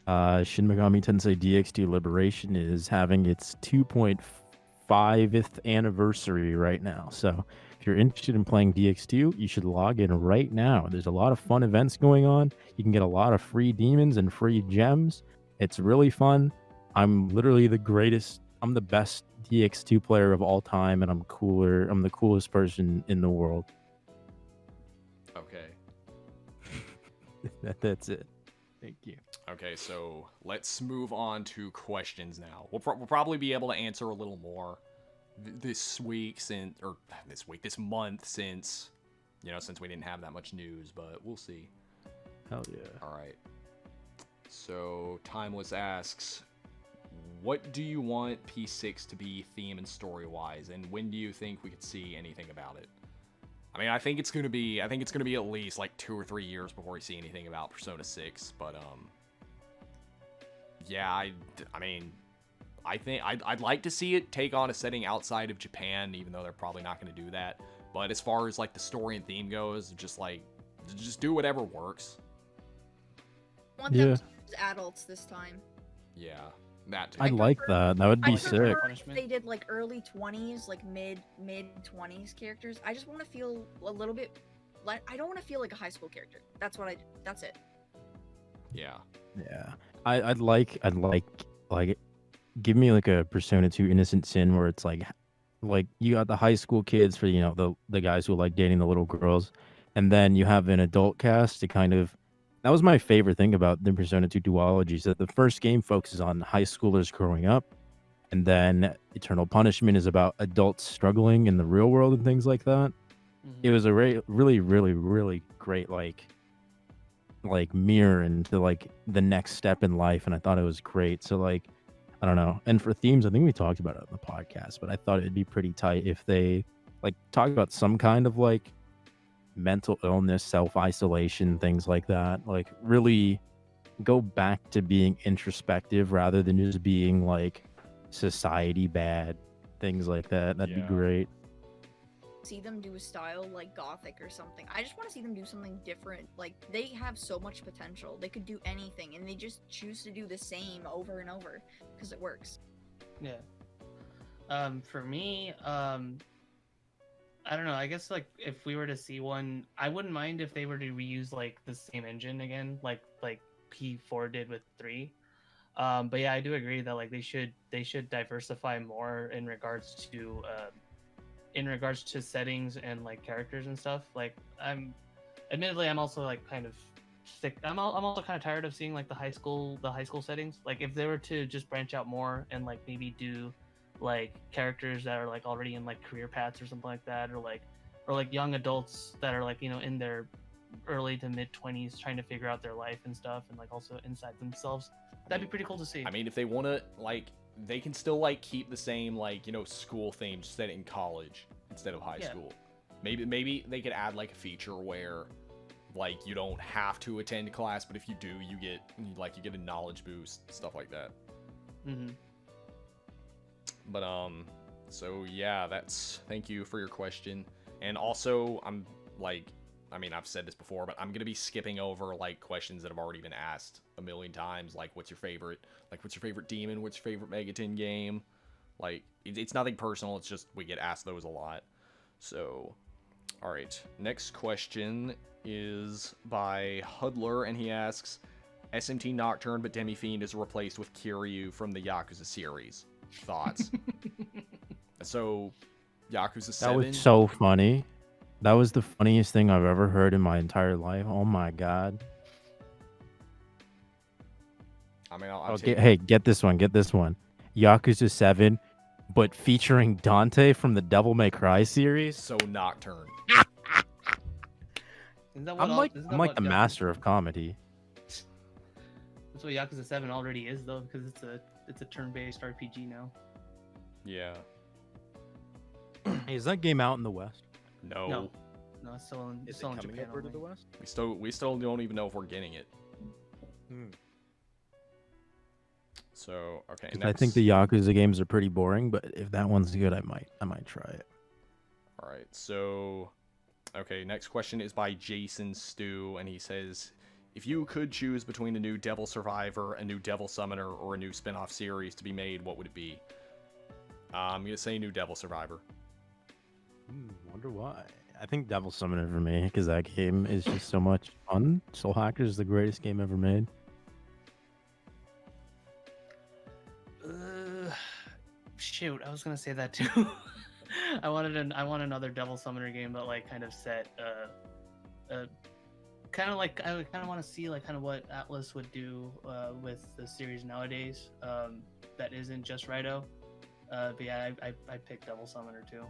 Shin Megami Tensei DX2 Liberation is having its 2.5th anniversary right now. So if you're interested in playing DX2, you should log in right now. There's a lot of fun events going on. You can get a lot of free demons and free gems. It's really fun. I'm literally the greatest. I'm the best DX2 player of all time, and I'm cooler. I'm the coolest person in the world. Okay. That's it. Thank you. Okay, so let's move on to questions now. We'll probably be able to answer a little more this month since we didn't have that much news, but we'll see. Hell yeah. All right. So Timeless asks, what do you want P6 to be theme and story-wise, and when do you think we could see anything about it? I mean, I think it's gonna be at least like 2 or 3 years before we see anything about Persona 6. But yeah, I think I'd like to see it take on a setting outside of Japan, even though they're probably not gonna do that. But as far as like the story and theme goes, just do whatever works. I want them to use adults this time. Yeah, that too. I'd like that. That would be I sick. prefer if Punishment. they did like early 20s, like mid 20s characters. I just want to feel a little bit like I don't want to feel like a high school character. That's it. Yeah. Yeah, I'd like give me like a Persona 2 Innocent Sin where it's like you got the high school kids for the guys who like dating the little girls, and then you have an adult cast to kind of. That was my favorite thing about the Persona 2 duology, is that the first game focuses on high schoolers growing up, and then Eternal Punishment is about adults struggling in the real world and things like that. It was a really, really, really great like mirror into like the next step in life, and I thought it was great. So like, I don't know. And for themes, I think we talked about it on the podcast, but I thought it'd be pretty tight if they like talk about some kind of like mental illness, self-isolation, things like that. Like really go back to being introspective rather than just being like society bad, things like that. That'd be Yeah. great. See them do a style like Gothic or something. I just want to see them do something different. Like, they have so much potential. They could do anything, and they just choose to do the same over and over because it works. Yeah. For me, I don't know. I guess like if we were to see one, I wouldn't mind if they were to reuse like the same engine again, like P4 did with 3. But yeah, I do agree that like they should diversify more in regards to settings and like characters and stuff. Like I'm also like kind of sick. I'm also kind of tired of seeing like the high school settings. Like if they were to just branch out more and like maybe do like characters that are like already in like career paths or something like that, or like young adults that are like, you know, in their early to mid 20s trying to figure out their life and stuff, and like also inside themselves. That'd be pretty cool to see. I mean, if they want to, like, they can still like keep the same, like, you know, school themed set in college instead of high school. Maybe they could add like a feature where like you don't have to attend class, but if you do, you get a knowledge boost, stuff like that. Mm-hmm. But so yeah, thank you for your question. And also, I've said this before, but I'm gonna be skipping over like questions that have already been asked a million times, like what's your favorite demon, what's your favorite Megaton game. Like it's nothing personal, it's just we get asked those a lot. So all right, next question is by Hudler, and he asks, SMT Nocturne but Demi-Fiend is replaced with Kiryu from the Yakuza series. Thoughts? So Yakuza 7. That was so funny. That was the funniest thing I've ever heard in my entire life. Oh my god. I mean, I'll Hey, get this one. Yakuza 7, but featuring Dante from the Devil May Cry series. So Nocturne. I'm like the master of comedy. That's what Yakuza 7 already is, though, because it's a turn-based RPG now. Yeah. Hey, is that game out in the West? No. No, it's still in Is it Japan. coming over to the only. West? We still don't even know if we're getting it. So okay. I think the Yakuza games are pretty boring, but if that one's good, I might try it. All right. So okay, next question is by Jason Stew, and he says, if you could choose between a new Devil Survivor, a new Devil Summoner, or a new spin-off series to be made, what would it be? I'm gonna say new Devil Survivor. Wonder why. I think Devil Summoner for me, because that game is just so much fun. Soul Hackers is the greatest game ever made. Shoot, I was gonna say that too. I want another Devil Summoner game, but like kind of set, kind of like I kind of want to see like kind of what Atlas would do with the series nowadays. That isn't just Raito. But yeah, I picked Devil Summoner too.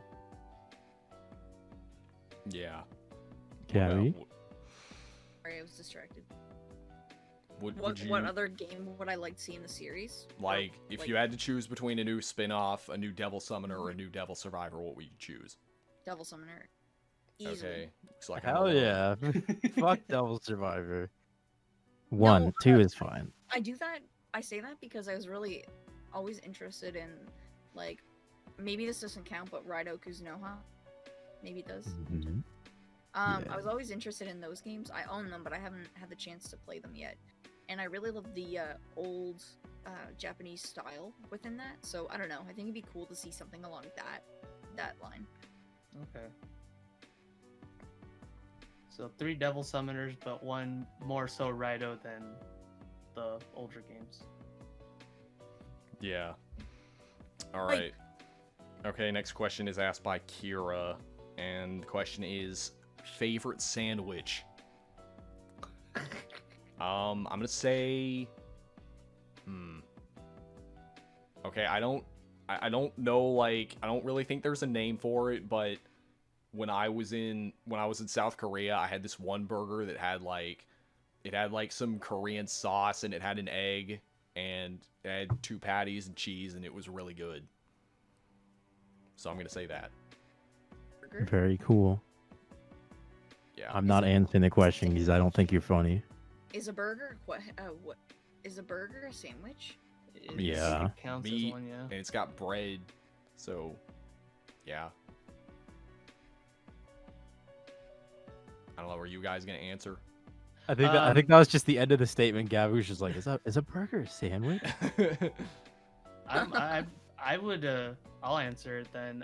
Yeah. Carrie? Sorry, I was distracted. Would you, What other game would I like to see in the series? like, if you had to choose between a new spin-off, a new Devil Summoner, or a new Devil Survivor, what would you choose? Devil Summoner. Easily. Okay. Looks like Hell I'm yeah. Fuck Devil Survivor. 1, 2 is fine. I say that because I was really always interested in, like, maybe this doesn't count, but Raito Kuzunoha. Maybe it does. Mhm. I was always interested in those games. I own them, but I haven't had the chance to play them yet. And I really love the old Japanese style within that. So I don't know. I think it'd be cool to see something along that line. Okay. So 3 Devil Summoners, but 1 more so Raito than the older games. Yeah. All right. Okay, next question is asked by Kira, and the question is, favorite sandwich? I'm gonna say, okay, I don't know, like, I don't really think there's a name for it, but when I was in South Korea, I had this one burger that had, like, It had like some Korean sauce, and it had an egg, and it had 2 patties and cheese, and it was really good. So I'm gonna say that. Burger? Very cool. Yeah. I'm not answering the question because I don't think you're funny. Is a burger what is a burger a sandwich? Yeah. It counts Meat, as one, yeah. and it's got bread, so yeah. I don't know. Are you guys gonna answer? I think that was just the end of the statement. Gabby was just like, "Is a burger a sandwich?" I would I'll answer it then.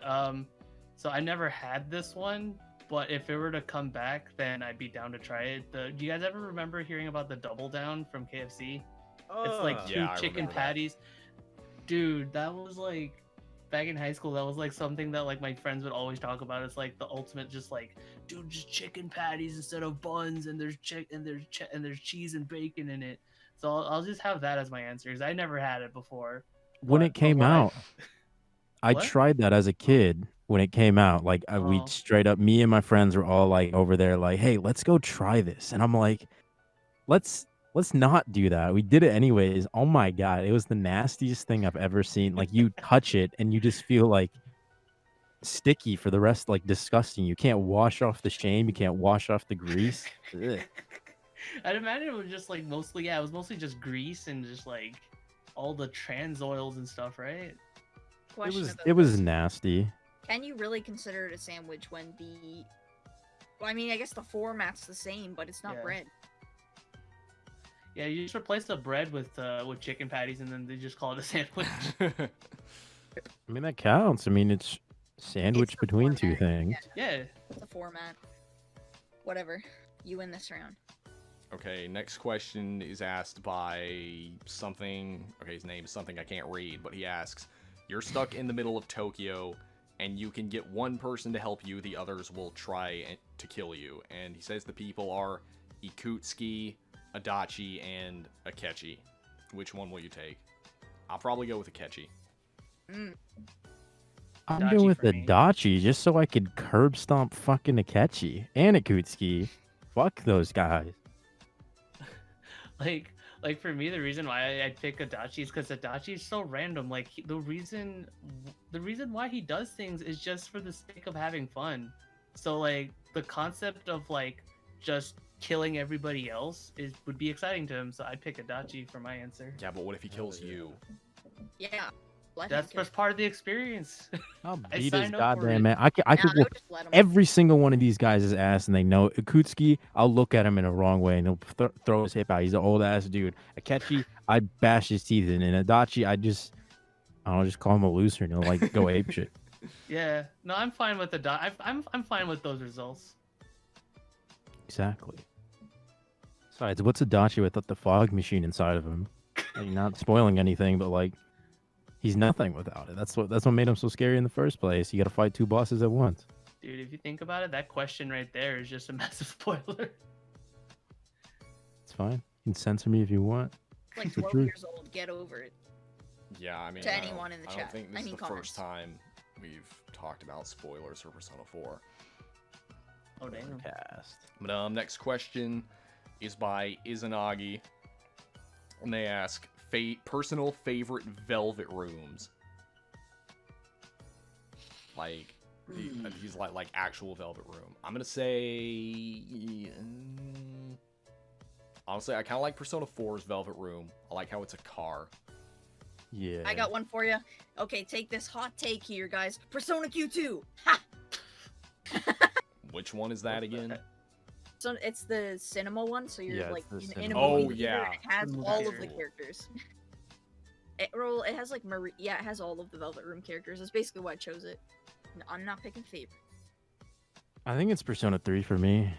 So I never had this one, but if it were to come back, then I'd be down to try it. Do you guys ever remember hearing about the Double Down from KFC? It's like 2 Yeah, I chicken remember that. patties. Dude, that was like back in high school, that was like something that like my friends would always talk about. It's like the ultimate, just like, dude, just chicken patties instead of buns, and there's there's cheese and bacon in it. So I'll just have that as my answer because I never had it before. When it came out, I What? tried that as a kid. When it came out, like we Oh. straight up, me and my friends were all like over there, like, "Hey, let's go try this," and I'm like, "Let's not do that." We did it anyways. Oh my god, it was the nastiest thing I've ever seen. Like you touch it and you just feel like sticky for the rest, like disgusting. You can't wash off the shame. You can't wash off the grease. Ugh. I'd imagine it was just like mostly, yeah, it was mostly just grease and just like all the trans oils and stuff, right? Question about It was this. nasty. Can you really consider it a sandwich when the? Well, I mean, I guess the format's the same, but it's not Yeah. bread. Yeah, you just replace the bread with chicken patties, and then they just call it a sandwich. I mean that counts. I mean it's sandwich the between two format, things. Yeah. The format. Whatever. You win this round. Okay, next question is asked by something. Okay, his name is something I can't read, but he asks, "You're stuck in the middle of Tokyo, and you can get one person to help you. The others will try to kill you." And he says the people are Ikutsuki, Adachi, and Akechi. Which one will you take? I'll probably go with Akechi. Mm. I'm Adachi going with for me. Adachi just so I could curb stomp fucking Akechi and Akutsuki. Fuck those guys. Like for me, the reason why I'd pick Adachi is because Adachi is so random. Like the reason why he does things is just for the sake of having fun. So like the concept of like just killing everybody else would be exciting to him. So I'd pick Adachi for my answer. Yeah, but what if he kills you? Yeah. Let him That's kill. just part of the experience. I'll I beat his signed up for goddamn it. man. I could Nah, whoop would just let him. every single one of these guys' ass, and they know Akutsuki. I'll look at him in a wrong way, and he'll throw his hip out. He's an old ass dude. Akechi, I'd bash his teeth in, and Adachi, I don't just call him a loser, and he'll like go ape shit. Yeah. No, I'm fine with I'm fine with those results. Exactly. Besides, what's Adachi without the fog machine inside of him? I mean, not spoiling anything, but like, he's nothing without it. That's what made him so scary in the first place. You got to fight 2 bosses at once. Dude, if you think about it, that question right there is just a massive spoiler. It's fine. You can censor me if you want. Like It's the 12 truth. years old. Get over it. Yeah, I mean, To I don't- anyone in the I chat. don't think this I is mean, the comments. first time we've talked about spoilers for Persona 4. Oh damn. Cast. But next question is by Izanagi, and they ask, personal favorite Velvet rooms. Like, he's like actual Velvet room. I'm gonna say, honestly, I kind of like Persona 4's Velvet room. I like how it's a car. Yeah. I got one for you. Okay, take this hot take here, guys. Persona Q2. Ha! Which one is that again? So it's the cinema one, so you're Yeah, like it's the in a cinema one. movie Oh, theater, yeah. and it has The movie all of the theater. characters. It has like it has all of the Velvet Room characters. That's basically why I chose it. I'm not picking favorite. I think it's Persona 3 for me.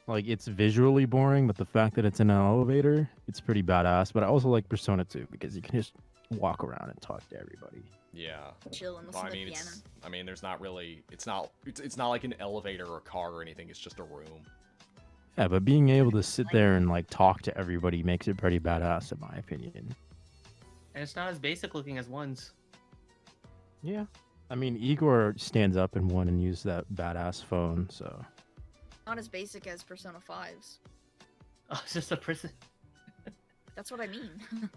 Like, it's visually boring, but the fact that it's in an elevator, it's pretty badass. But I also like Persona 2 because you can just walk around and talk to everybody. Yeah. Chill and listen Well, to the piano. there's not really, it's not like an elevator or a car or anything. It's just a room. Yeah, but being able to sit there and like talk to everybody makes it pretty badass, in my opinion. And it's not as basic looking as ones. Yeah. I mean, Igor stands up in one and uses that badass phone, so. Not as basic as Persona 5's. Oh, it's just a prison. That's what I mean.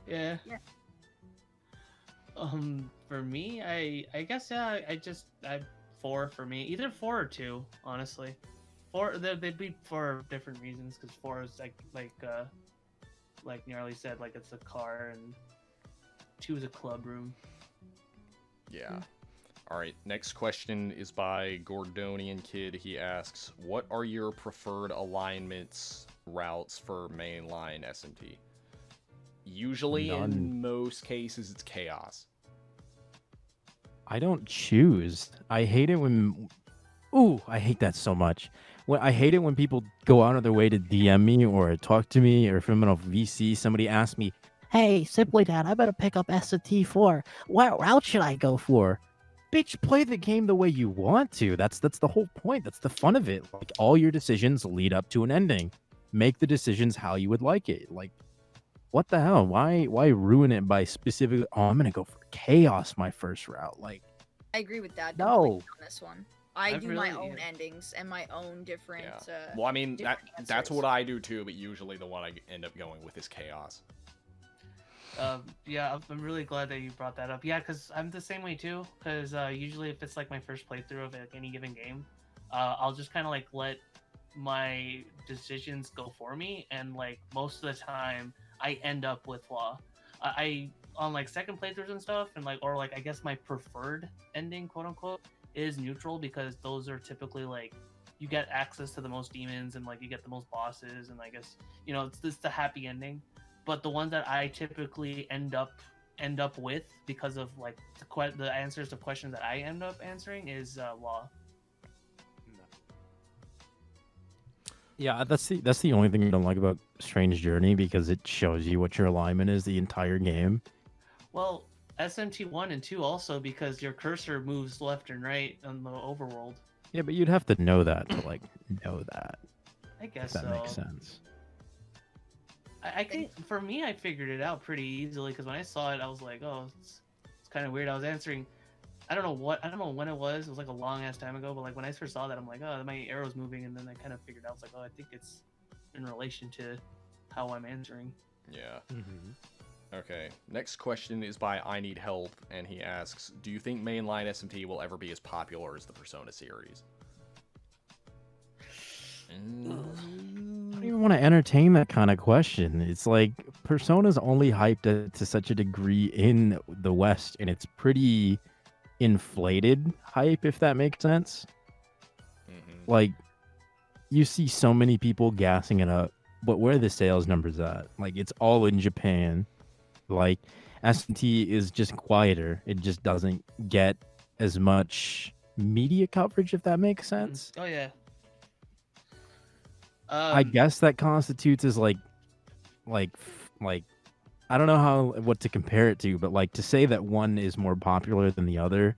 Yeah. Yeah. For me, I guess yeah. I 4 for me. Either 4 or 2, honestly. 4 they'd be for different reasons because 4 is like Gnarly said, like it's a car, and 2 is a club room. Yeah. All right. Next question is by Gordonian Kid. He asks, "What are your preferred alignments routes for mainline SMT?" Usually, None. in most cases, it's chaos. I don't choose. I hate it when. Ooh, I hate that so much. When I hate it when people go out of their way to DM me or talk to me, or if I'm in a VC, somebody asks me, "Hey, Simply Dad, I better pick up ST4. What route should I go for?" Bitch, play the game the way you want to. That's the whole point. That's the fun of it. Like all your decisions lead up to an ending. Make the decisions how you would like it. Like, what the hell? Why ruin it by specifically? Oh, I'm gonna go for chaos my first route. Like, I agree with Dad No. completely on this one. I I've do my really- own endings and my own different. Yeah. Well, I mean, different that's answers. what I do too, but usually the one I end up going with is chaos. Yeah, I'm really glad that you brought that up. Yeah, because I'm the same way too. Because usually, if it's like my first playthrough of like any given game, I'll just kind of like let my decisions go for me, and like most of the time, I end up with law. I on like second playthroughs and stuff, and like or like I guess my preferred ending, quote unquote, is neutral because those are typically like you get access to the most demons and like you get the most bosses, and I guess it's the happy ending. But the ones that I typically end up with because of like the answers to questions that I end up answering is law. yeah, that's the only thing I don't like about Strange Journey because it shows you what your alignment is the entire game. Well, SMT 1 and 2 also because your cursor moves left and right on the overworld. Yeah, but you'd have to know that to like know that. I If guess that so. makes sense. I think for me, I figured it out pretty easily because when I saw it, I was like, oh, it's kind of weird. I was answering. I don't know when it was. It was like a long ass time ago. But like when I first saw that, I'm like, oh, my arrow's moving, and then I kind of figured out. I was like, oh, I think it's in relation to how I'm answering. Yeah. Mm-hmm. Okay. Next question is by I Need Help, and he asks, "Do you think mainline SMT will ever be as popular as the Persona series?" I don't even want to entertain that kind of question. It's like Persona's only hyped to such a degree in the West, and it's pretty inflated hype, if that makes sense. Mm-hmm. Like, you see so many people gassing it up, but where are the sales numbers at? Like, it's all in Japan. Like, S&T is just quieter. It just doesn't get as much media coverage, if that makes sense. Oh yeah. I guess that constitutes as like I don't know what to compare it to, but like to say that one is more popular than the other,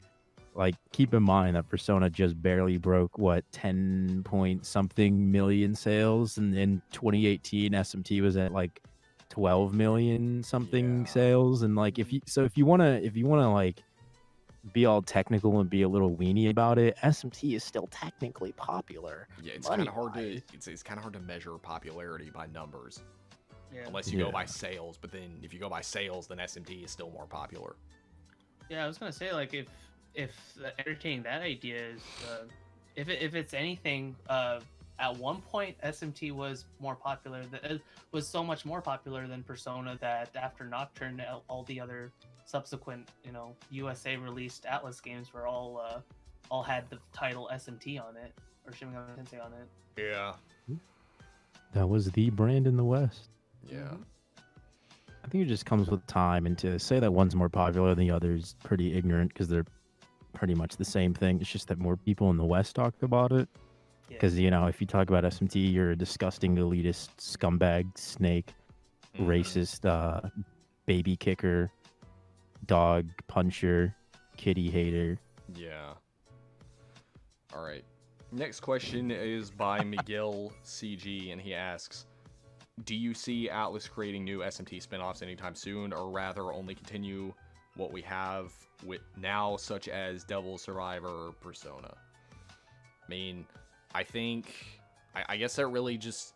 like keep in mind that Persona just barely broke 10 point something million sales, and in 2018 SMT was at like 12 million something Yeah. sales, and like if you want to like be all technical and be a little weenie about it, SMT is still technically popular. Yeah, it's kind of hard to money-wise. it's kind of hard to measure popularity by numbers Yeah. unless you go by Yeah. sales. But then if you go by sales, then SMT is still more popular. Yeah, I was gonna say like if entertaining that idea is if it's anything at one point SMT was more popular was so much more popular than Persona that after Nocturne all the other subsequent USA released Atlas games were all had the title SMT on it or Shin Megami Tensei on it. Yeah. That was the brand in the West. Yeah. Mhm. I think it just comes with time, and to say that one's more popular than the other is pretty ignorant because they're pretty much the same thing. It's just that more people in the West talk about it. Yeah. Because, if you talk about SMT, you're a disgusting elitist scumbag, snake, Mhm. racist, baby kicker, dog puncher, kitty hater. Yeah. All right. Next question is by Miguel CG, and he asks, "Do you see Atlas creating new SMT spin-offs anytime soon, or rather only continue what we have with now, such as Devil Survivor or Persona?" I mean, I think I guess that really just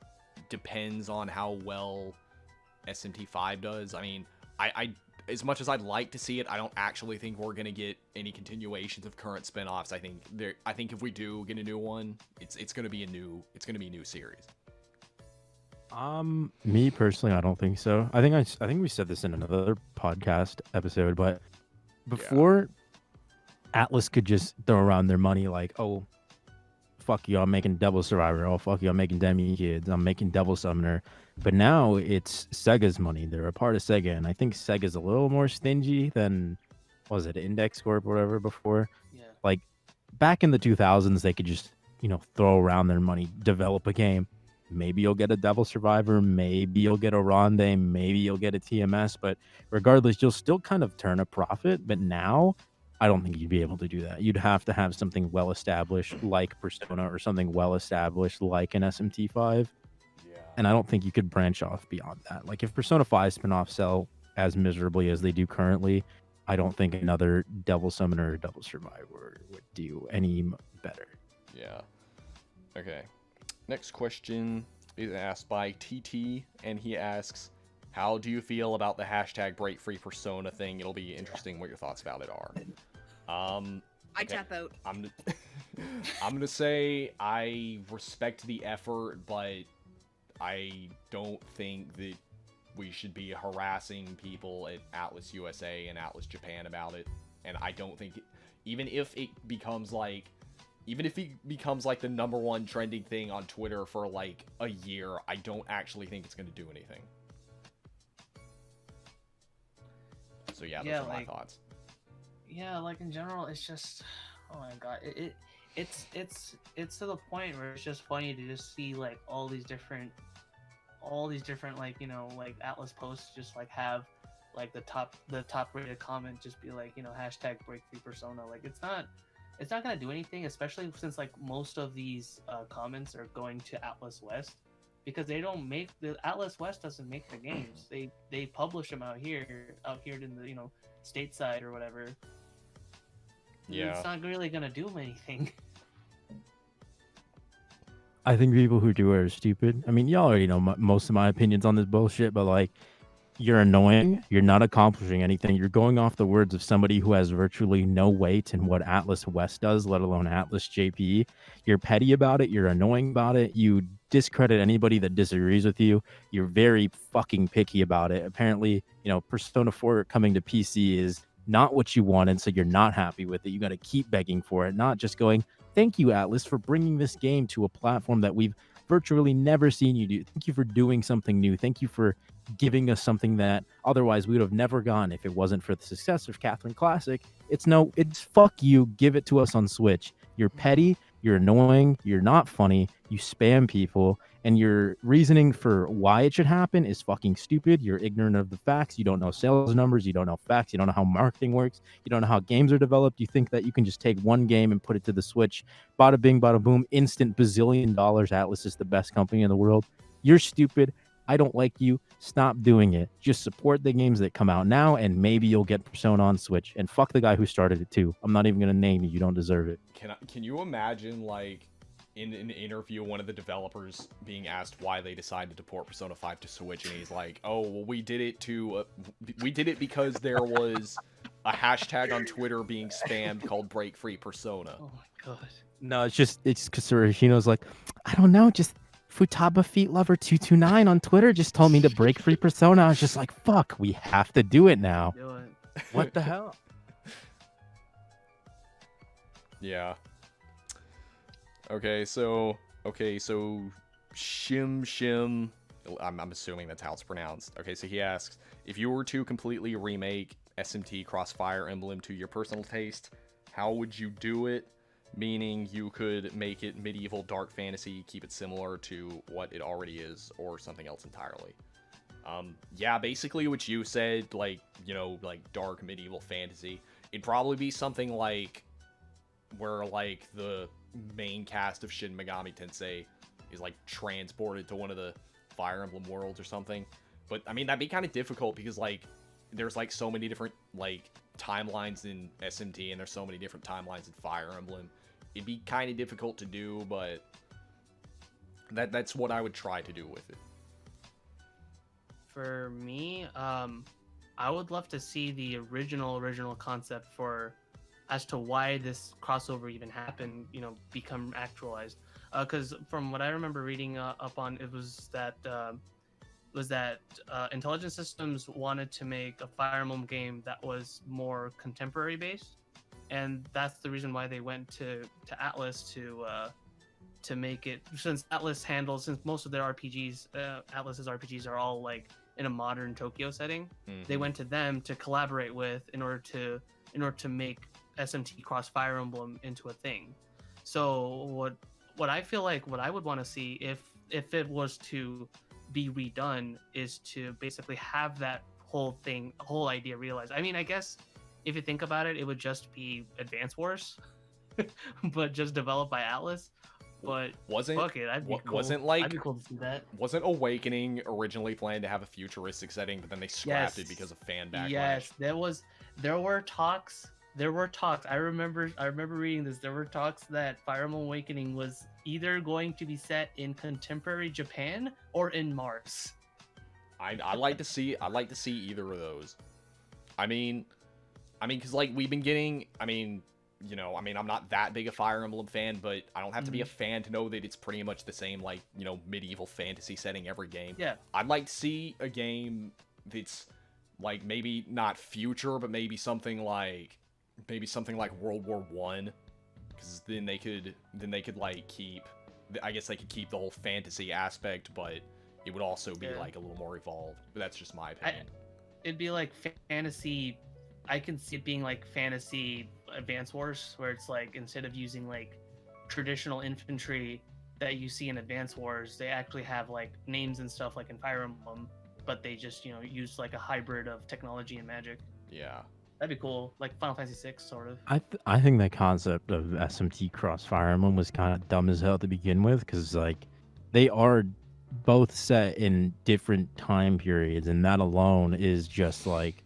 depends on how well SMT5 does. I mean, I as much as I'd like to see it, I don't actually think we're gonna get any continuations of current spin-offs. I think if we do get a new one, it's gonna be a new series. Me personally, I don't think so. I think we said this in another podcast episode, but before Atlas could just throw around their money like, oh, fuck you, I'm making Devil Survivor. Oh, fuck you, I'm making Demi Kids. I'm making Devil Summoner. But now it's Sega's money. They're a part of Sega, and I think Sega's a little more stingy than, what was it, Index Corp or whatever before? Yeah. Like, back in the 2000s, they could just, throw around their money, develop a game. Maybe you'll get a Devil Survivor, maybe you'll get a Ronde, maybe you'll get a TMS, but regardless, you'll still kind of turn a profit. But now, I don't think you'd be able to do that. You'd have to have something well-established like Persona or something well-established like an SMT5. Yeah. And I don't think you could branch off beyond that. Like, if Persona 5 spin-offs sell as miserably as they do currently, I don't think another Devil Summoner or Devil Survivor would do any better. Yeah. Okay. Next question is asked by TT, and he asks, how do you feel about the hashtag Break Free Persona thing? It'll be interesting what your thoughts about it are. I tap out. I'm gonna say I respect the effort, but I don't think that we should be harassing people at Atlas USA and Atlas Japan about it. And I don't think, even if it becomes like the #1 trending thing on Twitter for like a year, I don't actually think it's gonna do anything. So yeah, those are my thoughts. Yeah, like in general, it's just, oh my god, it's to the point where it's just funny to just see like all these different like, like Atlas posts just like have like the top rated comment just be like, hashtag Break Free Persona. Like it's not gonna do anything, especially since like most of these comments are going to Atlas West, because the Atlas West doesn't make the games. They publish them out here in the stateside or whatever. Yeah, it's not really gonna do anything. I think people who do it are stupid. I mean, y'all already know most of my opinions on this bullshit, but like, you're annoying. You're not accomplishing anything. You're going off the words of somebody who has virtually no weight in what Atlas West does, let alone Atlas JP. You're petty about it. You're annoying about it. You discredit anybody that disagrees with you. You're very fucking picky about it. Apparently, Persona 4 coming to PC is not what you wanted, so you're not happy with it. You got to keep begging for it, not just going, thank you, Atlas, for bringing this game to a platform that we've virtually never seen you do. Thank you for doing something new. Thank you for giving us something that otherwise we would have never gotten if it wasn't for the success of Catherine Classic. It's fuck you. Give it to us on Switch. You're petty. You're annoying. You're not funny. You spam people. And your reasoning for why it should happen is fucking stupid. You're ignorant of the facts. You don't know sales numbers. You don't know facts. You don't know how marketing works. You don't know how games are developed. You think that you can just take one game and put it to the Switch. Bada bing, bada boom. Instant bazillion dollars. Atlas is the best company in the world. You're stupid. I don't like you. Stop doing it. Just support the games that come out now, and maybe you'll get Persona on Switch. And fuck the guy who started it too. I'm not even gonna name you. You don't deserve it. Can you imagine, like, in an interview, one of the developers being asked why they decided to port Persona 5 to Switch, and he's like, "Oh, well, we did it because there was a hashtag on Twitter being spammed called Break Free Persona." Oh my god. No, it's because Sorashino's like, I don't know, just Futaba Feet Lover 229 on Twitter just told me to break Free Persona. I was just like, fuck, we have to do it now. Do it. What the hell? Yeah. Okay, so Shim, I'm assuming that's how it's pronounced. Okay, so he asks, if you were to completely remake SMT Crossfire Emblem to your personal taste, how would you do it? Meaning you could make it medieval dark fantasy, keep it similar to what it already is, or something else entirely. Yeah, basically what you said, like, like dark medieval fantasy. It'd probably be something like where, like, the main cast of Shin Megami Tensei is, like, transported to one of the Fire Emblem worlds or something. But, I mean, that'd be kind of difficult because, like, there's, like, so many different, like, timelines in SMT, and there's so many different timelines in Fire Emblem. It'd be kind of difficult to do, but That's what I would try to do with it. For me, I would love to see the original concept for as to why this crossover even happened, become actualized. Because from what I remember reading up on, it was that Intelligent Systems wanted to make a Fire Emblem game that was more contemporary based, and that's the reason why they went to Atlas to make it. Since most of their RPGs, Atlas's RPGs are all like in a modern Tokyo setting. They went to them to collaborate with in order to make SMT Cross Fire Emblem into a thing. So what I feel like what I would want to see if it was to be redone is to basically have that whole idea realized. I mean, I guess if you think about it, it would just be Advance Wars, but just developed by Atlas. But that'd be cool. That'd be cool to see that. Wasn't Awakening originally planned to have a futuristic setting, but then they scrapped it because of fan backlash? Yes, there were talks. I remember reading this. There were talks that Fire Emblem Awakening was either going to be set in contemporary Japan or in Mars. I like to see either of those. I mean, because like we've been getting. I'm not that big a Fire Emblem fan, but I don't have to be a fan to know that it's pretty much the same, like, medieval fantasy setting every game. Yeah. I'd like to see a game that's, like, maybe not future, but maybe something like World War I, because then they could, like, I guess they could keep the whole fantasy aspect, but it would also be, like, a little more evolved. But that's just my opinion. It'd be like fantasy. I can see it being like fantasy Advance Wars, where it's like instead of using like traditional infantry that you see in Advance Wars, they actually have like names and stuff like in Fire Emblem, but they just use like a hybrid of technology and magic. Yeah, that'd be cool, like Final Fantasy VI sort of. I think the concept of SMT Cross Fire Emblem was kind of dumb as hell to begin with, because like they are both set in different time periods, and that alone is just like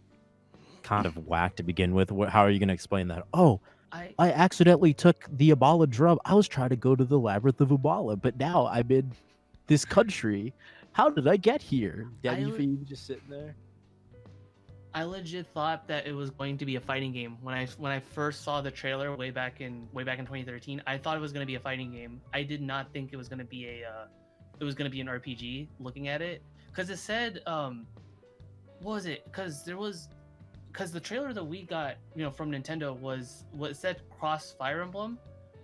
kind of whack to begin with. How are you going to explain that? Oh, I accidentally took the Abala drum. I was trying to go to the Labyrinth of Abala, but now I'm in this country. How did I get here? Daddy just sitting there. I legit thought that it was going to be a fighting game when I first saw the trailer way back in 2013. I thought it was going to be a fighting game. I did not think it was going to be an RPG. Looking at it, because it said what was it? Because the trailer that we got, from Nintendo was what said Cross Fire Emblem,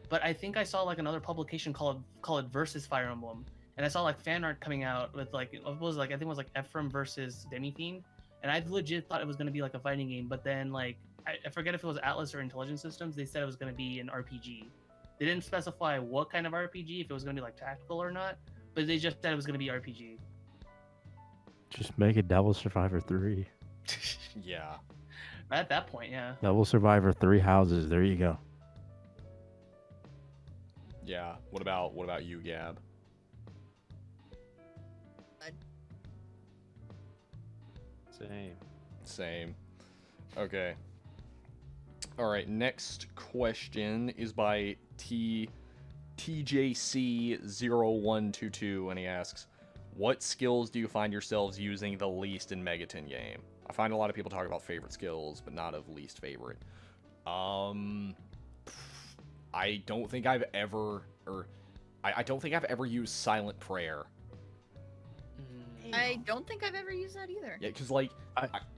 but I think I saw like another publication call it Versus Fire Emblem, and I saw like fan art coming out with like I think it was like Ephraim versus Demi-Fiend, and I legit thought it was going to be like a fighting game, but then like I forget if it was Atlas or Intelligent Systems, they said it was going to be an RPG. They didn't specify what kind of RPG, if it was going to be like tactical or not, but they just said it was going to be RPG. Just make it Devil Survivor 3. Yeah. At that point, yeah. Devil Survivor 3 houses. There you go. Yeah. What about you, Gab? Same. Okay. All right. Next question is by TJC0122, and he asks, "What skills do you find yourselves using the least in Megaton game?" I find a lot of people talk about favorite skills, but not of least favorite. I don't think I've ever used Silent Prayer. I don't think I've ever used that either. Yeah, because like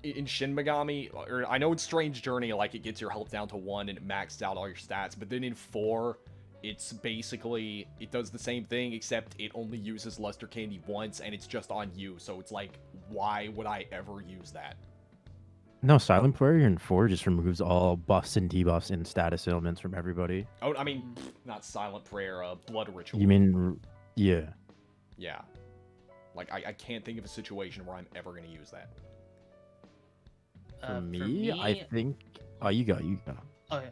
in Shin Megami, or I know in Strange Journey, like it gets your health down to 1 and it maxed out all your stats, but then in 4, it's basically, it does the same thing, except it only uses Luster Candy once, and it's just on you, so it's like, why would I ever use that? No, Silent Prayer in 4 just removes all buffs and debuffs and status ailments from everybody. Oh, I mean, not Silent Prayer, Blood Ritual. You mean, yeah. Yeah. Like, I can't think of a situation where I'm ever going to use that. For me, I think... Oh, you go. Okay.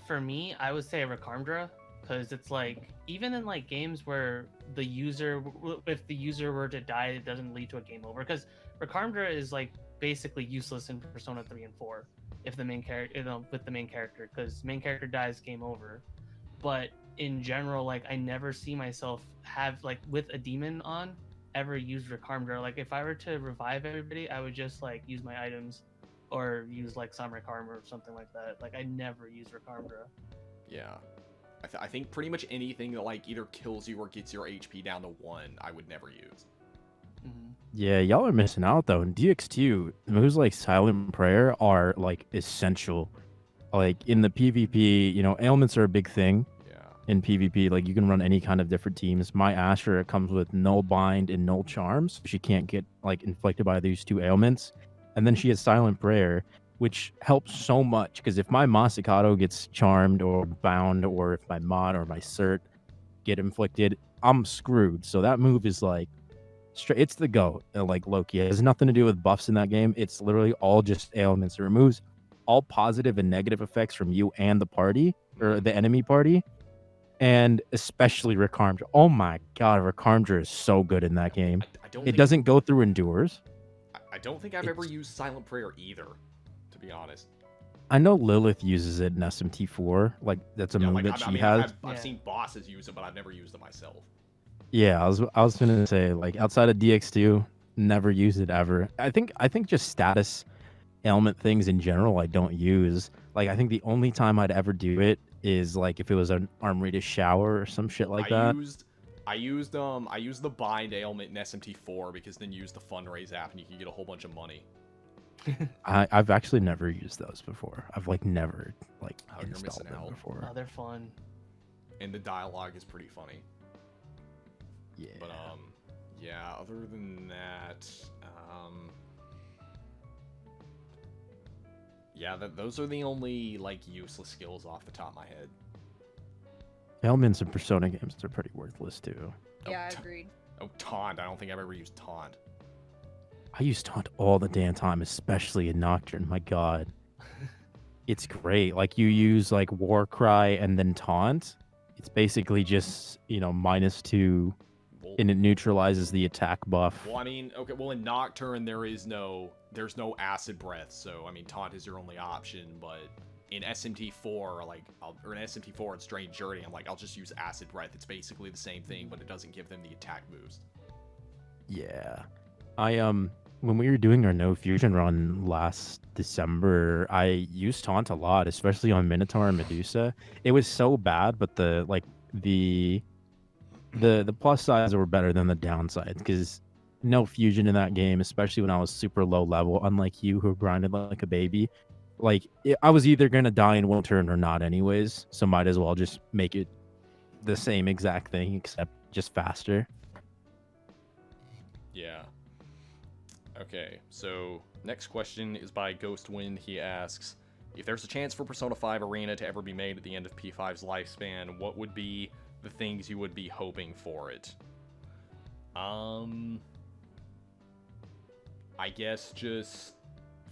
For me, I would say Rakarmdra, because it's like, even in like games where if the user were to die, it doesn't lead to a game over, because Rakarmdra is like basically useless in Persona 3 and 4 if the main character, with the main character, because main character dies, game over. But in general, like I never see myself have like with a demon on ever use Recharmdra. Like if I were to revive everybody, I would just like use my items or use like Samurai Karma or something like that. Like I never use Recharmdra. Yeah. I think pretty much anything that like either kills you or gets your HP down to 1, I would never use. Yeah, y'all are missing out though. In DX2, moves like Silent Prayer are like essential. Like in the PvP, you know, ailments are a big thing Yeah. in PvP. Like you can run any kind of different teams. My Asher comes with Null Bind and Null Charms. She can't get like inflicted by these 2 ailments. And then she has Silent Prayer, which helps so much because if my Masakato gets charmed or bound, or if my mod or my cert get inflicted, I'm screwed. So that move is like it's the GOAT. Like Loki, it has nothing to do with buffs in that game. It's literally all just ailments. It removes all positive and negative effects from you and the party or the enemy party, and especially Recharmdra. Oh my god, Recharmdra is so good in that game. I don't It think, doesn't go through endures. I don't think I've ever used Silent Prayer either, to be honest. I know Lilith uses it in SMT4. Like that's a Yeah, move like, that she I mean, has. I've Yeah. seen bosses use it, but I've never used it myself. Yeah, I was gonna say like outside of DX2, never use it ever. I think just status ailment things in general I don't use. Like I think the only time I'd ever do it is like if it was an Armory to shower or some shit like that. I used the bind ailment in SMT4 because then you use the fundraise app and you can get a whole bunch of money. I've actually never used those before. I've like never like Oh, you're installed missing them out. before. Oh, they're fun. And the dialogue is pretty funny. Yeah. But yeah, other than that, yeah, those are the only like useless skills off the top of my head. Ailments in Persona games are pretty worthless too. Yeah, t- I agreed. Oh, taunt. I don't think I've ever used taunt. I use taunt all the damn time, especially in Nocturne. My god. It's great. Like you use like War Cry and then taunt. It's basically just, you know, -2 Well, and it neutralizes the attack buff. well, I mean, okay, well in Nocturne there's no acid breath, so I mean taunt is your only option, but in SMT4 or in SMT4 and Strange Journey, I'm like I'll just use acid breath. It's basically the same thing, but it doesn't give them the attack boost. Yeah. I when we were doing our No Fusion run last December, I used taunt a lot, especially on Minotaur and Medusa. It was so bad, but the plus sides were better than the downsides because no fusion in that game, especially when I was super low level, unlike you who grinded like a baby. Like I was either gonna die in one turn or not, anyways. So might as well just make it the same exact thing except just faster. Yeah. Okay, so next question is by Ghostwind. He asks, if there's a chance for Persona 5 Arena to ever be made at the end of P5's lifespan, what would be the things you would be hoping for it? I guess just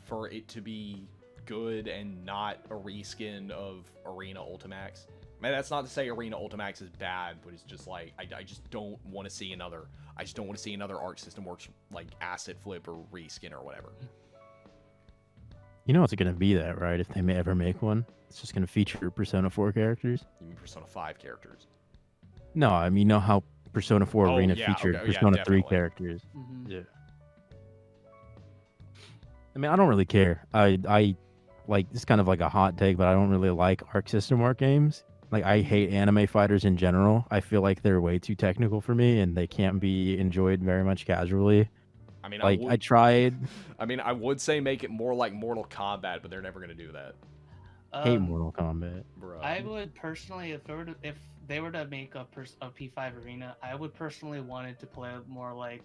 for it to be good and not a reskin of Arena Ultimax. I mean, that's not to say Arena Ultimax is bad, but it's just like I just don't want to see another. I just don't want to see another Arc System Works like Acid Flip or reskin or whatever. You know it's gonna be that, right? If they may ever make one, it's just gonna feature Persona 4 characters. You mean Persona 5 characters? No, I mean, you know how Persona 4 Oh, Arena yeah, featured okay, yeah, Persona 3 definitely. characters. Mm-hmm. Yeah. I mean, I don't really care. I like, it's kind of like a hot take, but I don't really like Arc System Work games. Like, I hate anime fighters in general. I feel like they're way too technical for me, and they can't be enjoyed very much casually. I mean, Like, I tried. I mean, I would say make it more like Mortal Kombat, but they're never gonna do that, Hate Mortal Kombat. bro. I would personally, if they were to make a P5 Arena, I would personally want it to play more like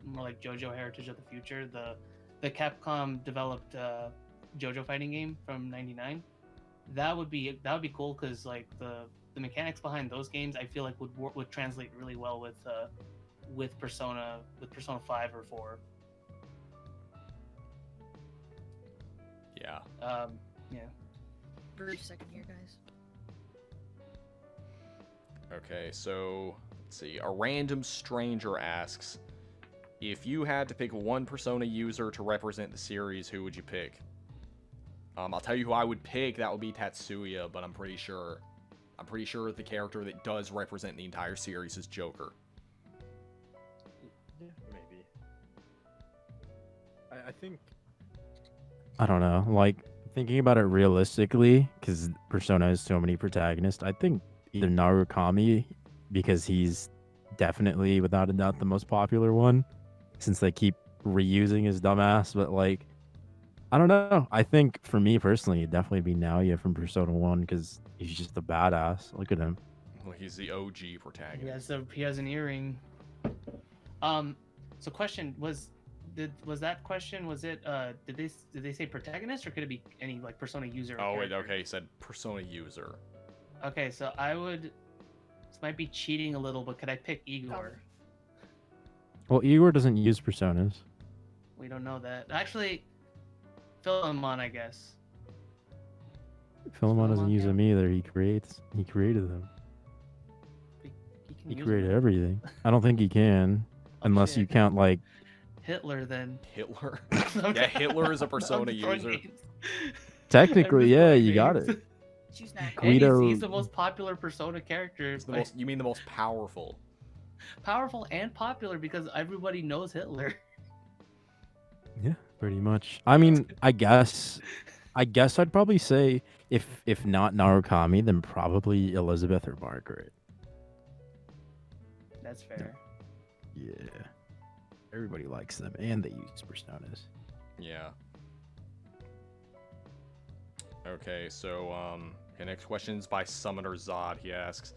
more like JoJo Heritage of the Future, the Capcom developed JoJo fighting game from '99. That would be cool because like the mechanics behind those games, I feel like would translate really well with Persona 5 or 4. Yeah. Yeah. Brief second here, guys. Okay, so let's see. A random stranger asks, if you had to pick one Persona user to represent the series, who would you pick? I'll tell you who I would pick. That would be Tatsuya, but I'm pretty sure I'm pretty sure the character that does represent the entire series is Joker. Yeah, maybe. I think. I don't know. Like, thinking about it realistically, because Persona has so many protagonists, I think either Narukami, because he's definitely, without a doubt, the most popular one, since they keep reusing his dumbass. But, like, I don't know. I think for me personally, it'd definitely be Naoya from Persona 1, because he's just a badass. Look at him. Well, he's the OG protagonist. He has an earring. So question was that question, was it did they say protagonist, or could it be any like Persona user? Oh wait, character? okay, he said Persona user. Okay, so this might be cheating a little, but could I pick Igor? Well, Igor doesn't use personas. We don't know that. Actually, Philemon, I guess. Philemon doesn't use yeah. them either. He created them. Can He use created them. everything. I don't think he can, unless you shit. count like Hitler then. Hitler. Yeah, Hitler is a Persona I'm throwing user. names. technically, I'm just yeah, throwing you got names. it. Choose not. And Guido- he's the most popular Persona character. It's the most, you mean the most powerful? Powerful and popular because everybody knows Hitler. Yeah, pretty much. I mean, I guess I'd probably say if not Narukami, then probably Elizabeth or Margaret. That's fair. Yeah. Everybody likes them, and they use personas. Yeah. Okay, so the next question's by Summoner Zod. He asks,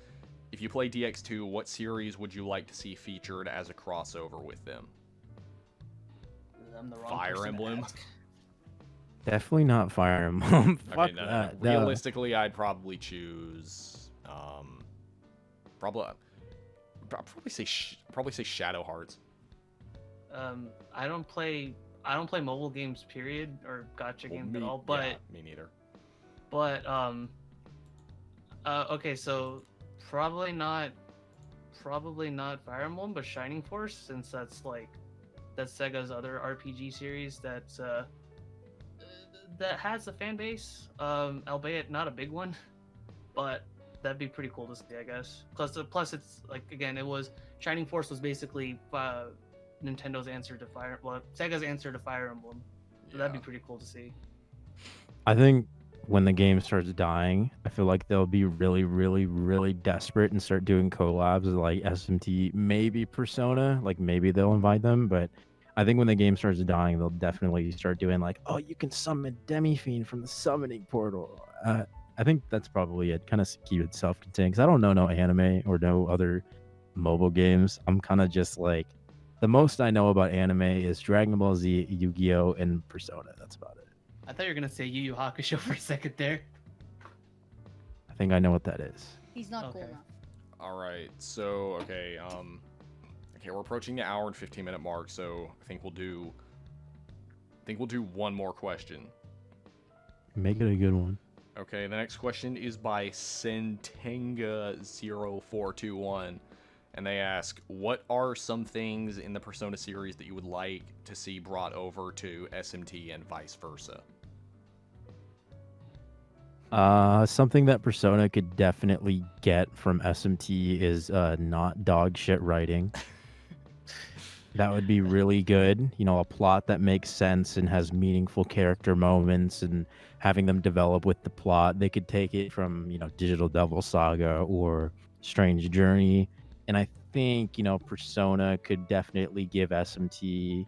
if you play DX2, what series would you like to see featured as a crossover with them? I'm the wrong Fire person to Emblem? ask. Definitely not Fire Emblem. Fuck Okay, no. that. No. Realistically, I'd probably choose probably say Shadow Hearts. I don't play mobile games, period, or gacha games at all. Yeah, me neither. But okay, so probably not Fire Emblem, but Shining Force, since that's Sega's other RPG series that has a fan base, albeit not a big one, but that'd be pretty cool to see, I guess. Plus it's like, again, Shining Force was basically Nintendo's answer to Sega's answer to Fire Emblem, so that'd be pretty cool to see. I think when the game starts dying, I feel like they'll be really, really, really desperate and start doing collabs with like SMT, maybe Persona, like maybe they'll invite them, but I think when the game starts dying, they'll definitely start doing like, oh, you can summon Demi-Fiend from the summoning portal. I think that's probably it. Kind of keep it self-contained, because I don't know no anime or no other mobile games. I'm kind of just like, the most I know about anime is Dragon Ball Z, Yu-Gi-Oh, and Persona. That's about it. I thought you were gonna say Yu Yu Hakusho for a second there. I think I know what that is. He's not cool Okay. enough. All right, so okay, we're approaching the hour and 15-minute mark, so I think we'll do one more question. Make it a good one. Okay, the next question is by Sentenga0421, and they ask, what are some things in the Persona series that you would like to see brought over to SMT and vice versa? Something that Persona could definitely get from SMT is not dog shit writing. That would be really good. You know, a plot that makes sense and has meaningful character moments, and having them develop with the plot. They could take it from, Digital Devil Saga or Strange Journey. And I think, Persona could definitely give SMT.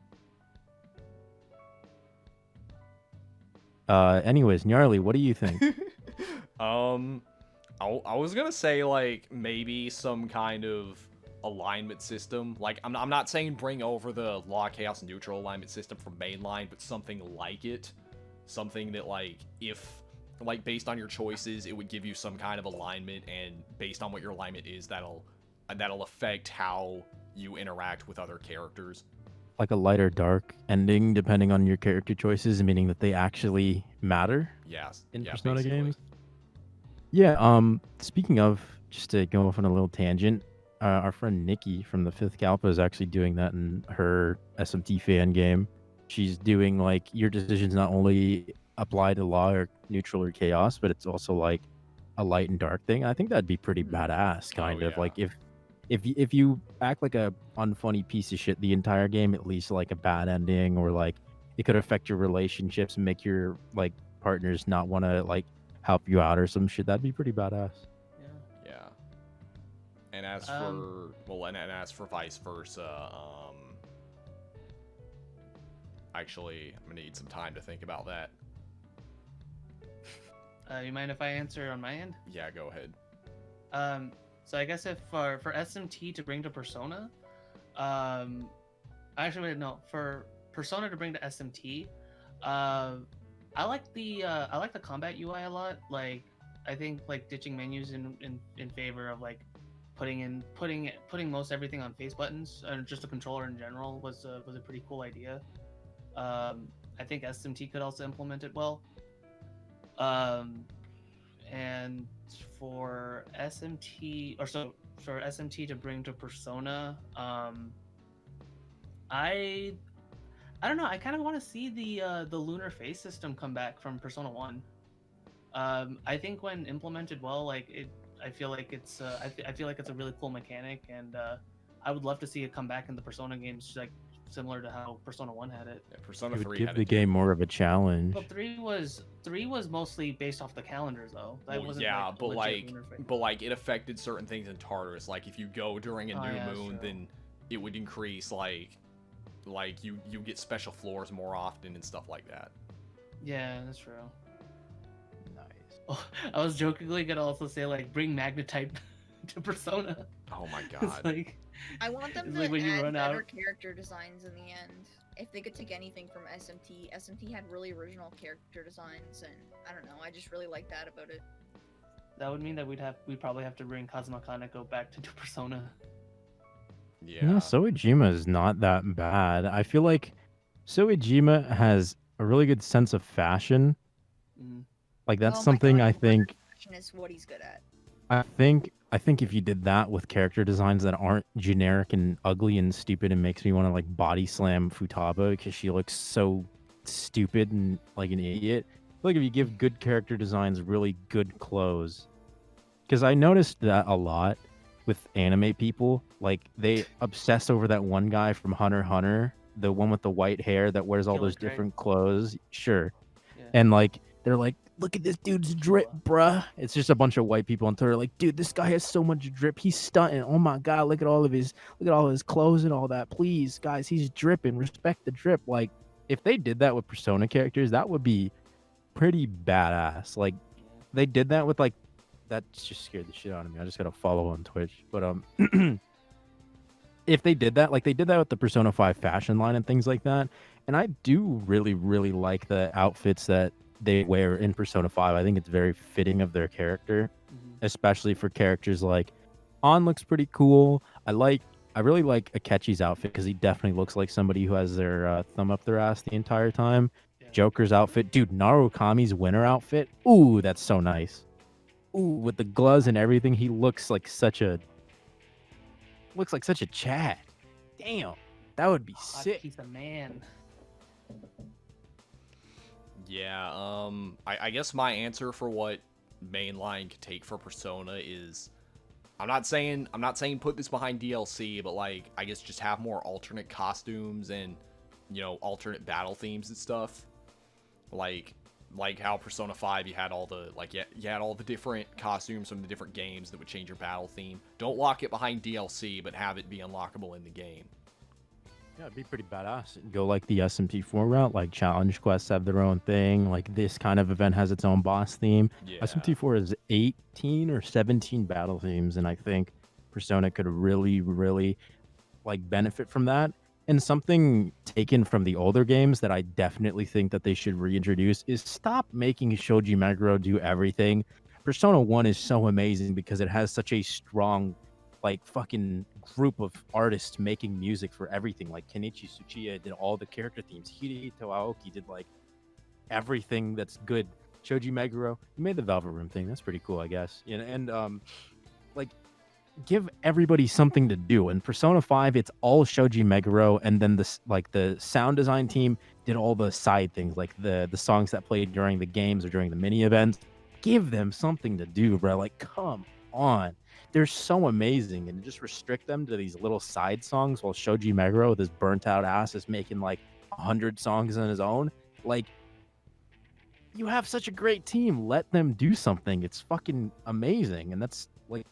Anyways, Gnarly, what do you think? I was gonna say, like, maybe some kind of alignment system. Like, I'm not saying bring over the Law, Chaos, and Neutral alignment system from mainline, but something like it. Something that, like, based on your choices, it would give you some kind of alignment, and based on what your alignment is, that'll affect how you interact with other characters. Like a light or dark ending, depending on your character choices, meaning that they actually matter. Yes. In yeah, Persona basically. games. Yeah. Speaking of, just to go off on a little tangent, our friend Nikki from the Fifth Kalpa is actually doing that in her SMT fan game. She's doing, like, your decisions not only apply to Law or Neutral or Chaos, but it's also like a light and dark thing, I think that'd be pretty badass. Kind of yeah. like if you act like a unfunny piece of shit the entire game, at least like a bad ending, or like it could affect your relationships and make your like partners not want to like help you out or some shit. That'd be pretty badass. Yeah. Yeah. And as for and as for vice versa, actually, I'm gonna need some time to think about that. You mind if I answer on my end? Yeah, go ahead. So I guess if for SMT to bring to Persona, actually wait, no, for Persona to bring to SMT, I like the combat UI a lot. Like, I think like ditching menus in favor of like putting most everything on face buttons and just a controller in general was a pretty cool idea. I think SMT could also implement it well. And for SMT for SMT to bring to Persona, I don't know. I kind of want to see the lunar phase system come back from Persona 1. I think when implemented well, I feel like it's a really cool mechanic, and I would love to see it come back in the Persona games, like similar to how Persona 1 had it. Yeah, Persona It would 3 give had the it. game more of a challenge. Well, three was mostly based off the calendars, though. That Well, wasn't, yeah, like, but legit lunar phase. it affected certain things in Tartarus. Like if you go during a new moon, true. then it would increase like you get special floors more often and stuff like that. Yeah, that's true. Nice. Oh, I was jokingly gonna also say like bring Magnetite to Persona. Oh my It's god. like I want them It's to like when you add run better out. character designs in the end. If they could take anything from SMT, SMT had really original character designs, and I don't know, I just really like that about it. That would mean that we'd probably have to bring Kazuma Kaneko back to do Persona. Yeah. Yeah, Soejima is not that bad. I feel like Soejima has a really good sense of fashion. Mm. Like that's Oh my something God, I think Fashion is what he's good at. I think if you did that with character designs that aren't generic and ugly and stupid, and makes me want to like body slam Futaba because she looks so stupid and like an idiot. I feel like if you give good character designs really good clothes, because I noticed that a lot with anime people, like they obsess over that one guy from Hunter x Hunter, the one with the white hair that wears all Killer those Drake. different clothes. Sure. Yeah. And like they're like, look at this dude's drip, bruh. It's just a bunch of white people on Twitter like, dude, this guy has so much drip. He's stunting. Oh my god, look at all of his clothes and all that. Please, guys, he's dripping. Respect the drip. Like, if they did that with Persona characters, that would be pretty badass. Like, they did that with like that just scared the shit out of me. I just gotta follow on Twitch. But if they did that, like they did that with the Persona 5 fashion line and things like that, and I do really, really like the outfits that they wear in Persona 5. I think it's very fitting of their character, especially for characters like On looks pretty cool. I really like Akechi's outfit because he definitely looks like somebody who has their thumb up their ass the entire time. Yeah. Joker's outfit, dude, Narukami's winter outfit. Ooh, that's so nice. Ooh, with the gloves and everything, he looks like such a Chad. Damn, that would be Hot sick. piece of man. Yeah, I guess my answer for what mainline could take for Persona is I'm not saying put this behind DLC, but like I guess just have more alternate costumes and alternate battle themes and stuff. Like how Persona 5 you had all the different costumes from the different games that would change your battle theme. Don't lock it behind DLC, but have it be unlockable in the game. Yeah, it'd be pretty badass. Go like the SMT4 route, like challenge quests have their own thing. Like this kind of event has its own boss theme. Yeah. SMT4 is 18 or 17 battle themes, and I think Persona could really, really like benefit from that. And something taken from the older games that I definitely think that they should reintroduce is stop making Shoji Meguro do everything. Persona 1 is so amazing because it has such a strong like fucking group of artists making music for everything. Like Kenichi Tsuchiya did all the character themes. Hidehito Aoki did like everything that's good. Shoji Meguro, he made the Velvet Room thing. That's pretty cool, I guess. And like give everybody something to do. In Persona 5, it's all Shoji Meguro, and then the sound design team did all the side things, like the songs that played during the games or during the mini events. give them something to do, bro. Like, come on. They're so amazing, and just restrict them to these little side songs while Shoji Meguro with his burnt out ass is making like 100 songs on his own. Like, you have such a great team. Let them do something. It's fucking amazing. And that's like,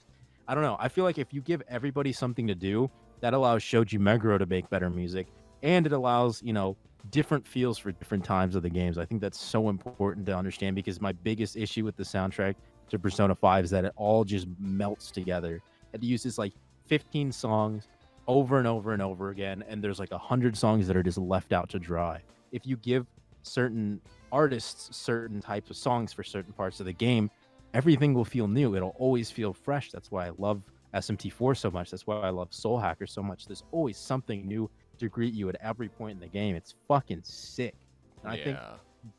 I don't know. I feel like if you give everybody something to do, that allows Shoji Meguro to make better music, and it allows, you know, different feels for different times of the games. I think that's so important to understand, because my biggest issue with the soundtrack to Persona 5 is that it all just melts together. It uses like 15 songs over and over and over again, and there's like 100 songs that are just left out to dry. If you give certain artists certain types of songs for certain parts of the game, everything will feel new. It'll always feel fresh. That's why I love SMT4 so much. That's why I love Soul Hacker so much. There's always something new to greet you at every point in the game. It's fucking sick. And I think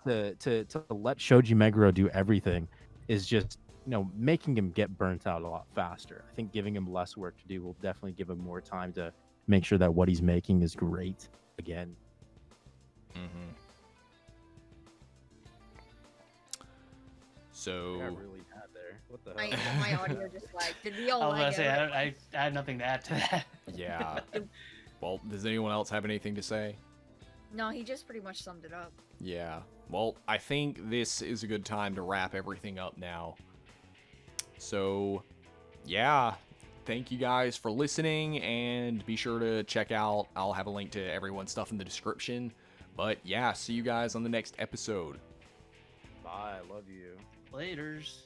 to let Shoji Meguro do everything is just, you know, making him get burnt out a lot faster. I think giving him less work to do will definitely give him more time to make sure that what he's making is great again. Mm-hmm. So I got really bad there. What the My, hell? my audio just like, did we all I was lag about to say, out? I had nothing to add to that. yeah. Well, does anyone else have anything to say? No, he just pretty much summed it up. Yeah. Well, I think this is a good time to wrap everything up now. So, yeah. Thank you guys for listening, and be sure to check out, I'll have a link to everyone's stuff in the description. But yeah, see you guys on the next episode. Bye. I love you. Laters.